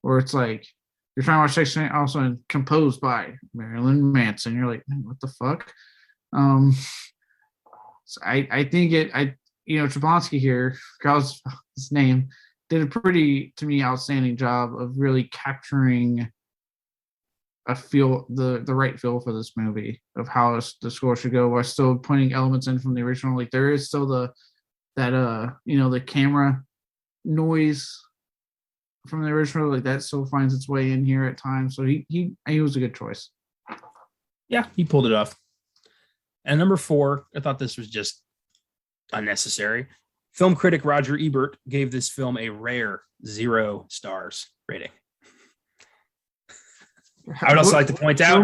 where it's like, you're trying to watch section also and composed by Marilyn Manson. You're like, what the fuck? So I think Jablonsky here, God's his name, did a pretty, to me, outstanding job of really capturing the right feel for this movie of how the score should go, while still putting elements in from the original. Like there is still the camera noise from the original, like that still finds its way in here at times. So he was a good choice. Yeah, he pulled it off. And number 4, I thought this was just unnecessary. Film critic Roger Ebert gave this film a rare 0 stars rating. I would also like to point out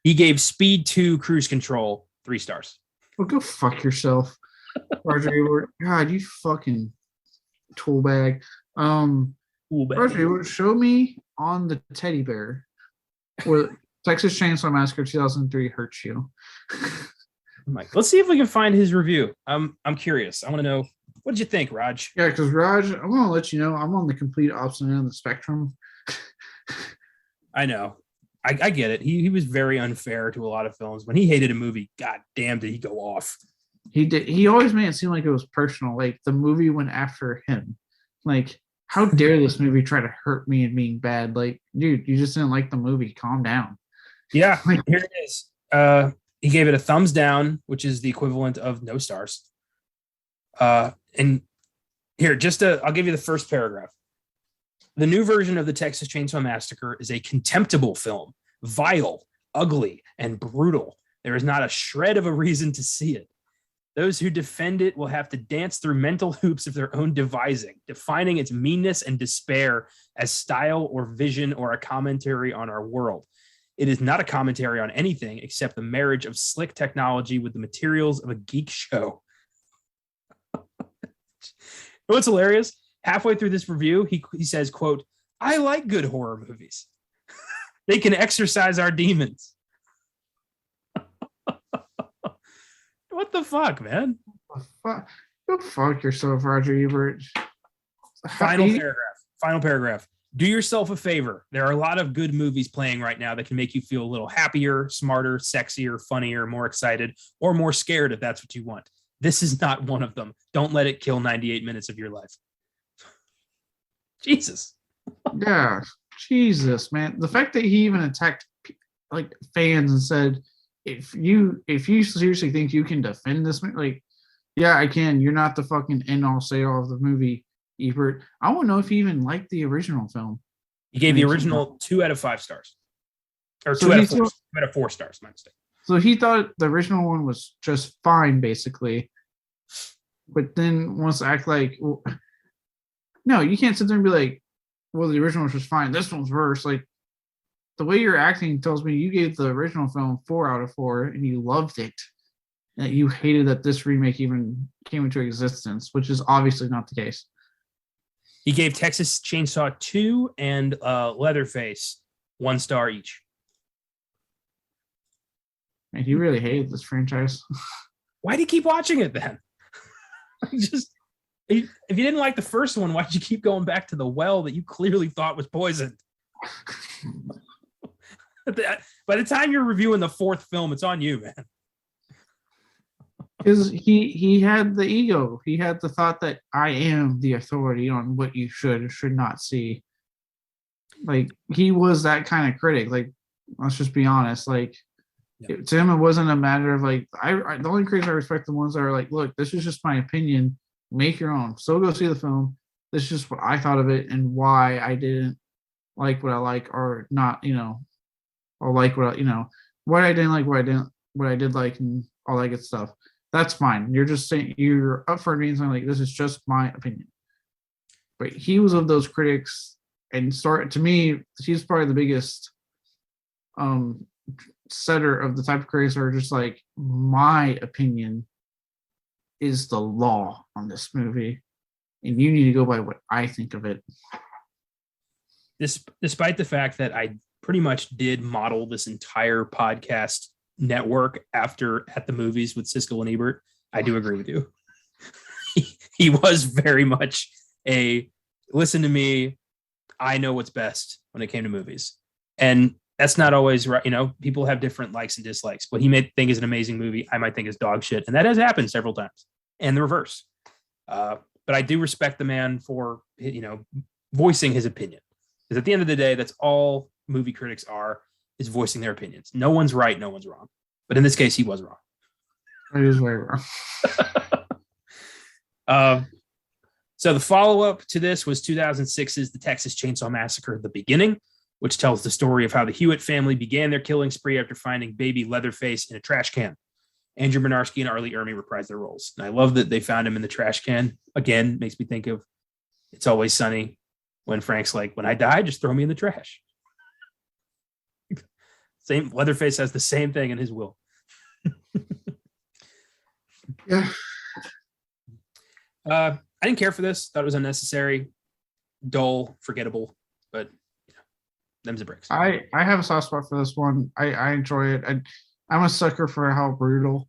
he gave Speed 2 Cruise Control 3 stars. Well, go fuck yourself, Roger Ebert. God, you fucking tool bag. Roger Ebert, show me on the teddy bear where Texas Chainsaw Massacre 2003 hurts you. Mike, let's see if we can find his review. I'm curious. I want to know, what did you think, Raj? Yeah, because Raj, I want to let you know I'm on the complete opposite end of the spectrum. I know. I get it. He was very unfair to a lot of films. When he hated a movie, god damn, did he go off. He did. He always made it seem like it was personal. Like the movie went after him. Like, how dare this movie try to hurt me and being bad? Like, dude, you just didn't like the movie. Calm down. Yeah, here it is. He gave it a thumbs down, which is the equivalent of no stars. And here, I'll give you the first paragraph. The new version of the Texas Chainsaw Massacre is a contemptible film, vile, ugly, and brutal. There is not a shred of a reason to see it. Those who defend it will have to dance through mental hoops of their own devising, defining its meanness and despair as style or vision or a commentary on our world. It is not a commentary on anything except the marriage of slick technology with the materials of a geek show. What's hilarious? Halfway through this review, he says, quote, I like good horror movies. They can exorcise our demons. What the fuck, man? Go fuck yourself, Roger Ebert. Final paragraph. Do yourself a favor. There are a lot of good movies playing right now that can make you feel a little happier, smarter, sexier, funnier, more excited, or more scared if that's what you want. This is not one of them. Don't let it kill 98 minutes of your life. Jesus. Yeah, Jesus, man. The fact that he even attacked like fans and said, if you seriously think you can defend this, like, yeah, I can. You're not the fucking end all say all of the movie, Ebert. I want to know if he even liked the original film. He gave the original 2 out of 5 stars. Or So 2 out he of 4. thought- 2 out of 4 stars, my mistake. So he thought the original one was just fine, basically. But then wants to act like, well, no, you can't sit there and be like, well, the original was just fine. This one's worse. Like, the way you're acting tells me you gave the original film 4 out of 4 and you loved it. And that you hated that this remake even came into existence, which is obviously not the case. He gave Texas Chainsaw 2 and Leatherface 1 star each. And he really hated this franchise. Why'd you keep watching it then? Just if you didn't like the first one, why'd you keep going back to the well that you clearly thought was poisoned? By the time you're reviewing the 4th film, it's on you, man. Because he had the ego. He had the thought that I am the authority on what you should or should not see. Like, he was that kind of critic. Like, let's just be honest. Like, to him, it wasn't a matter of like, the only critics I respect the ones that are like, look, this is just my opinion. Make your own. So go see the film. This is just what I thought of it and why I didn't like what I like or not, or like what what I didn't like, what I did like, and all that good stuff. That's fine. You're just saying you're up for being something like this is just my opinion. But he was of those critics, and to me, he's probably the biggest setter of the type of critics that are just like, my opinion is the law on this movie, and you need to go by what I think of it. Despite the fact that I pretty much did model this entire podcast network at the movies with Siskel and Ebert, I do agree with you. He was very much a listen to me, I know what's best when it came to movies. And that's not always right. People have different likes and dislikes. What he may think is an amazing movie, I might think is dog shit. And that has happened several times. And the reverse. But I do respect the man for, voicing his opinion. Because at the end of the day, that's all movie critics are, is voicing their opinions. No one's right, no one's wrong. But in this case, he was wrong. It is very wrong. So the follow-up to this was 2006's The Texas Chainsaw Massacre: The Beginning, which tells the story of how the Hewitt family began their killing spree after finding baby Leatherface in a trash can. Andrew Banarski and Arleigh Ermey reprised their roles. And I love that they found him in the trash can. Again, makes me think of It's Always Sunny when Frank's like, when I die, just throw me in the trash. Same, Leatherface has the same thing in his will. Yeah. I didn't care for this. Thought it was unnecessary, dull, forgettable, but them's the bricks. I have a soft spot for this one. I enjoy it. I'm a sucker for how brutal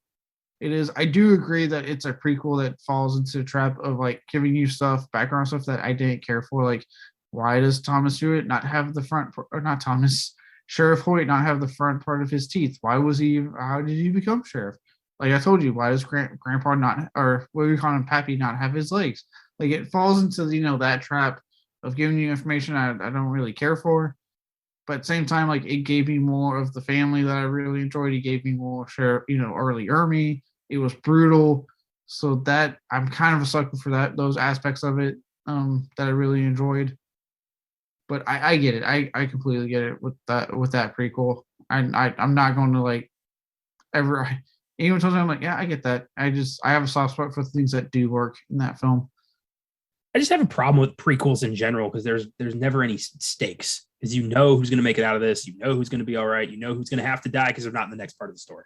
it is. I do agree that it's a prequel that falls into the trap of like giving you background stuff that I didn't care for. Like, why does Thomas Hewitt not have the front, or not Thomas, Sheriff Hoyt not have the front part of his teeth? How did he become sheriff? Like I told you, why does Grandpa not, or what do we call him, Pappy, not have his legs? Like, it falls into that trap of giving you information I don't really care for. But at the same time, like, it gave me more of the family that I really enjoyed. He gave me more Arleigh Ermey. It was brutal. So that I'm kind of a sucker for those aspects of it that I really enjoyed. But I get it. I completely get it with that prequel. I'm not going to like ever. Anyone tells me, I'm like, yeah, I get that. I have a soft spot for things that do work in that film. I just have a problem with prequels in general because there's never any stakes, because you know who's going to make it out of this, you know who's going to be all right, you know who's going to have to die because they're not in the next part of the story.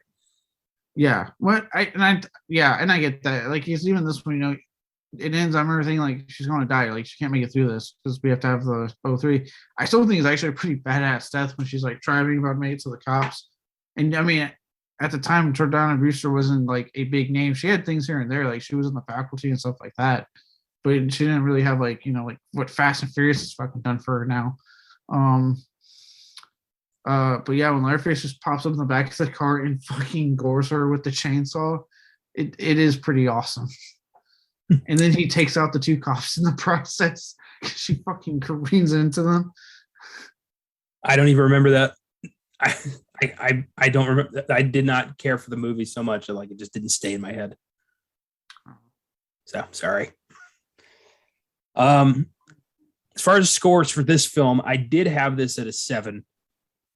Yeah, I get that. Like, even this one, it ends. I remember thinking like she's going to die, like she can't make it through this because we have to have the 03. I still think it's actually a pretty badass death when she's like driving about to make it to the cops. And I mean, at the time, Jordana Brewster wasn't like a big name. She had things here and there, like she was in the faculty and stuff like that. but she didn't really have like what Fast and Furious has fucking done for her now. But yeah, when Leatherface just pops up in the back of the car and fucking gores her with the chainsaw, it is pretty awesome. And then he takes out the two cops in the process. She fucking careens into them. I don't even remember that. I don't remember. I did not care for the movie so much. Like, it just didn't stay in my head. So sorry. As far as scores for this film, I did have this at a 7,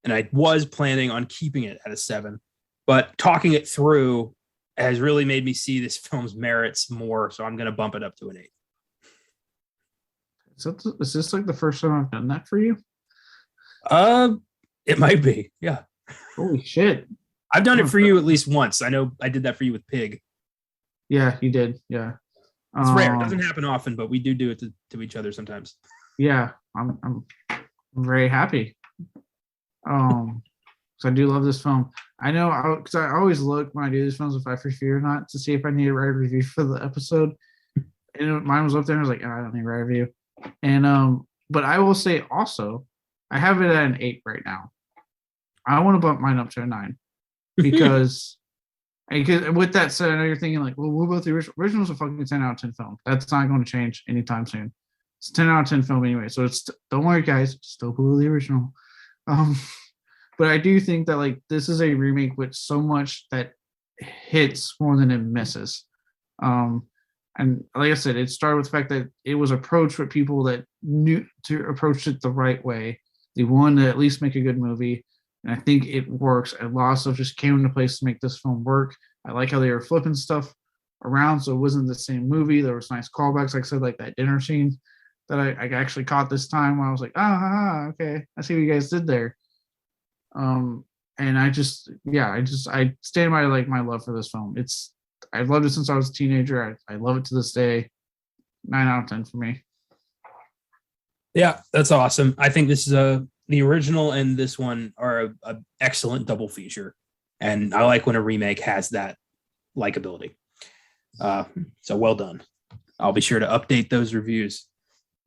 and I was planning on keeping it at a 7, but talking it through has really made me see this film's merits more. So I'm going to bump it up to an 8. Is this like the first time I've done that for you? It might be. Yeah. Holy shit. I've done it for you at least once. I know I did that for you with Pig. Yeah, you did. Yeah. It's rare. It doesn't happen often, but we do it to each other sometimes. Yeah, I'm very happy. So I do love this film. I know because I always look when I do these films if I fear or not to see if I need to write a review for the episode. And mine was up there. And I was like, I don't need to write a review. And but I will say also, I have it at an 8 right now. I want to bump mine up to a 9 because with that said, I know you're thinking like, well, what about the original? Original's a fucking 10 out of 10 film. That's not going to change anytime soon. It's a 10 out of 10 film anyway. So it's don't worry, guys, still cool the original. But I do think that like this is a remake with so much that hits more than it misses. And like I said, it started with the fact that it was approached with people that knew to approach it the right way. They wanted to at least make a good movie. And I think it works. A lot of stuff just came into place to make this film work. I like how they were flipping stuff around so it wasn't the same movie. There was nice callbacks, like I said, like that dinner scene that I actually caught this time when I was like, okay, I see what you guys did there. And I stand by like my love for this film. I've loved it since I was a teenager. I love it to this day. 9 out of 10 for me. Yeah, that's awesome. I think this is the original and this one are a excellent double feature. And I like when a remake has that likability. So well done. I'll be sure to update those reviews.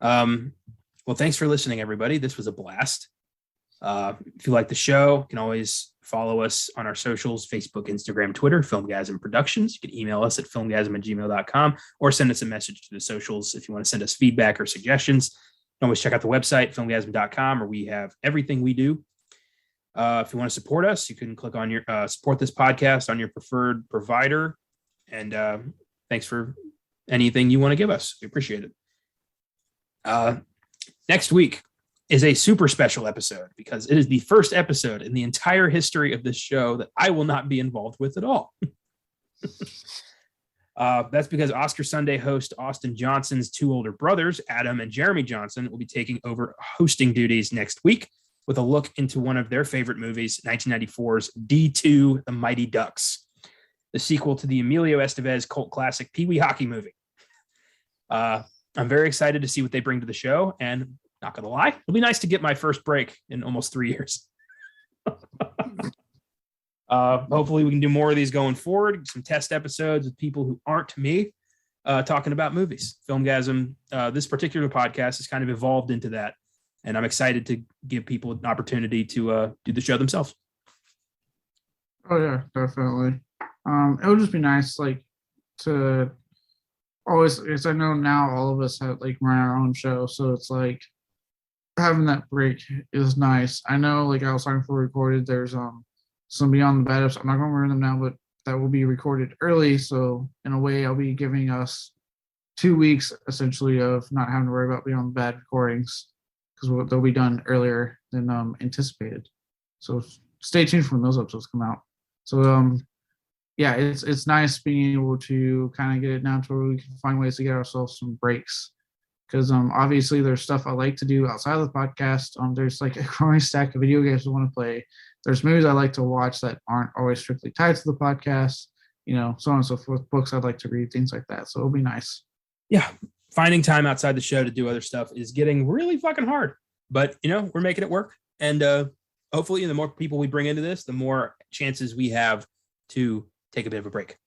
Well, thanks for listening, everybody. This was a blast. If you like the show, you can always follow us on our socials, Facebook, Instagram, Twitter, Filmgazm Productions. You can email us at filmgazm@gmail.com or send us a message to the socials if you want to send us feedback or suggestions. You can always check out the website, filmgazm.com, where we have everything we do. If you want to support us, you can click on your support this podcast on your preferred provider. And thanks for anything you want to give us. We appreciate it. Next week is a super special episode because it is the first episode in the entire history of this show that I will not be involved with at all. That's because Oscar Sunday host Austin Johnson's two older brothers, Adam and Jeremy Johnson, will be taking over hosting duties next week with a look into one of their favorite movies, 1994's D2, The Mighty Ducks, the sequel to the Emilio Estevez cult classic Pee Wee hockey movie. I'm very excited to see what they bring to the show, and not gonna lie, it'll be nice to get my first break in almost 3 years. Hopefully we can do more of these going forward, some test episodes with people who aren't me, talking about movies. Filmgazm, this particular podcast has kind of evolved into that, and I'm excited to give people an opportunity to do the show themselves. Oh yeah, definitely. It would just be nice, like, to always, because I know now all of us have like run our own show, so it's like having that break is nice. I know, like I was talking before we recorded, there's some Beyond the Bad Ups. I'm not going to remember them now, but that will be recorded early. So in a way, I'll be giving us 2 weeks essentially of not having to worry about Beyond the Bad recordings because they'll be done earlier than anticipated. So stay tuned for when those episodes come out. So yeah, it's nice being able to kind of get it down to where we can find ways to get ourselves some breaks. Because obviously there's stuff I like to do outside of the podcast. There's like a growing stack of video games I want to play. There's movies I like to watch that aren't always strictly tied to the podcast, so on and so forth. Books I'd like to read, things like that. So it'll be nice. Yeah. Finding time outside the show to do other stuff is getting really fucking hard, but we're making it work. And hopefully the more people we bring into this, the more chances we have to take a bit of a break.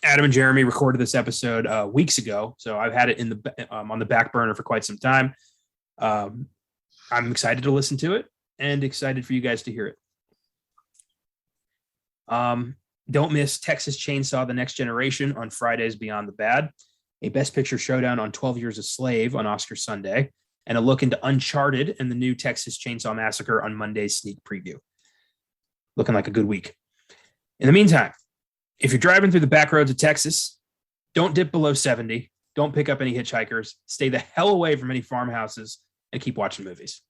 Adam and Jeremy recorded this episode weeks ago, so I've had it in the on the back burner for quite some time. I'm excited to listen to it and excited for you guys to hear it. Don't miss Texas Chainsaw: The Next Generation on Fridays Beyond the Bad, a Best Picture showdown on 12 Years a Slave on Oscar Sunday, and a look into Uncharted and the new Texas Chainsaw Massacre on Monday's sneak preview. Looking like a good week. In the meantime, if you're driving through the back roads of Texas, don't dip below 70. Don't pick up any hitchhikers. Stay the hell away from any farmhouses and keep watching movies.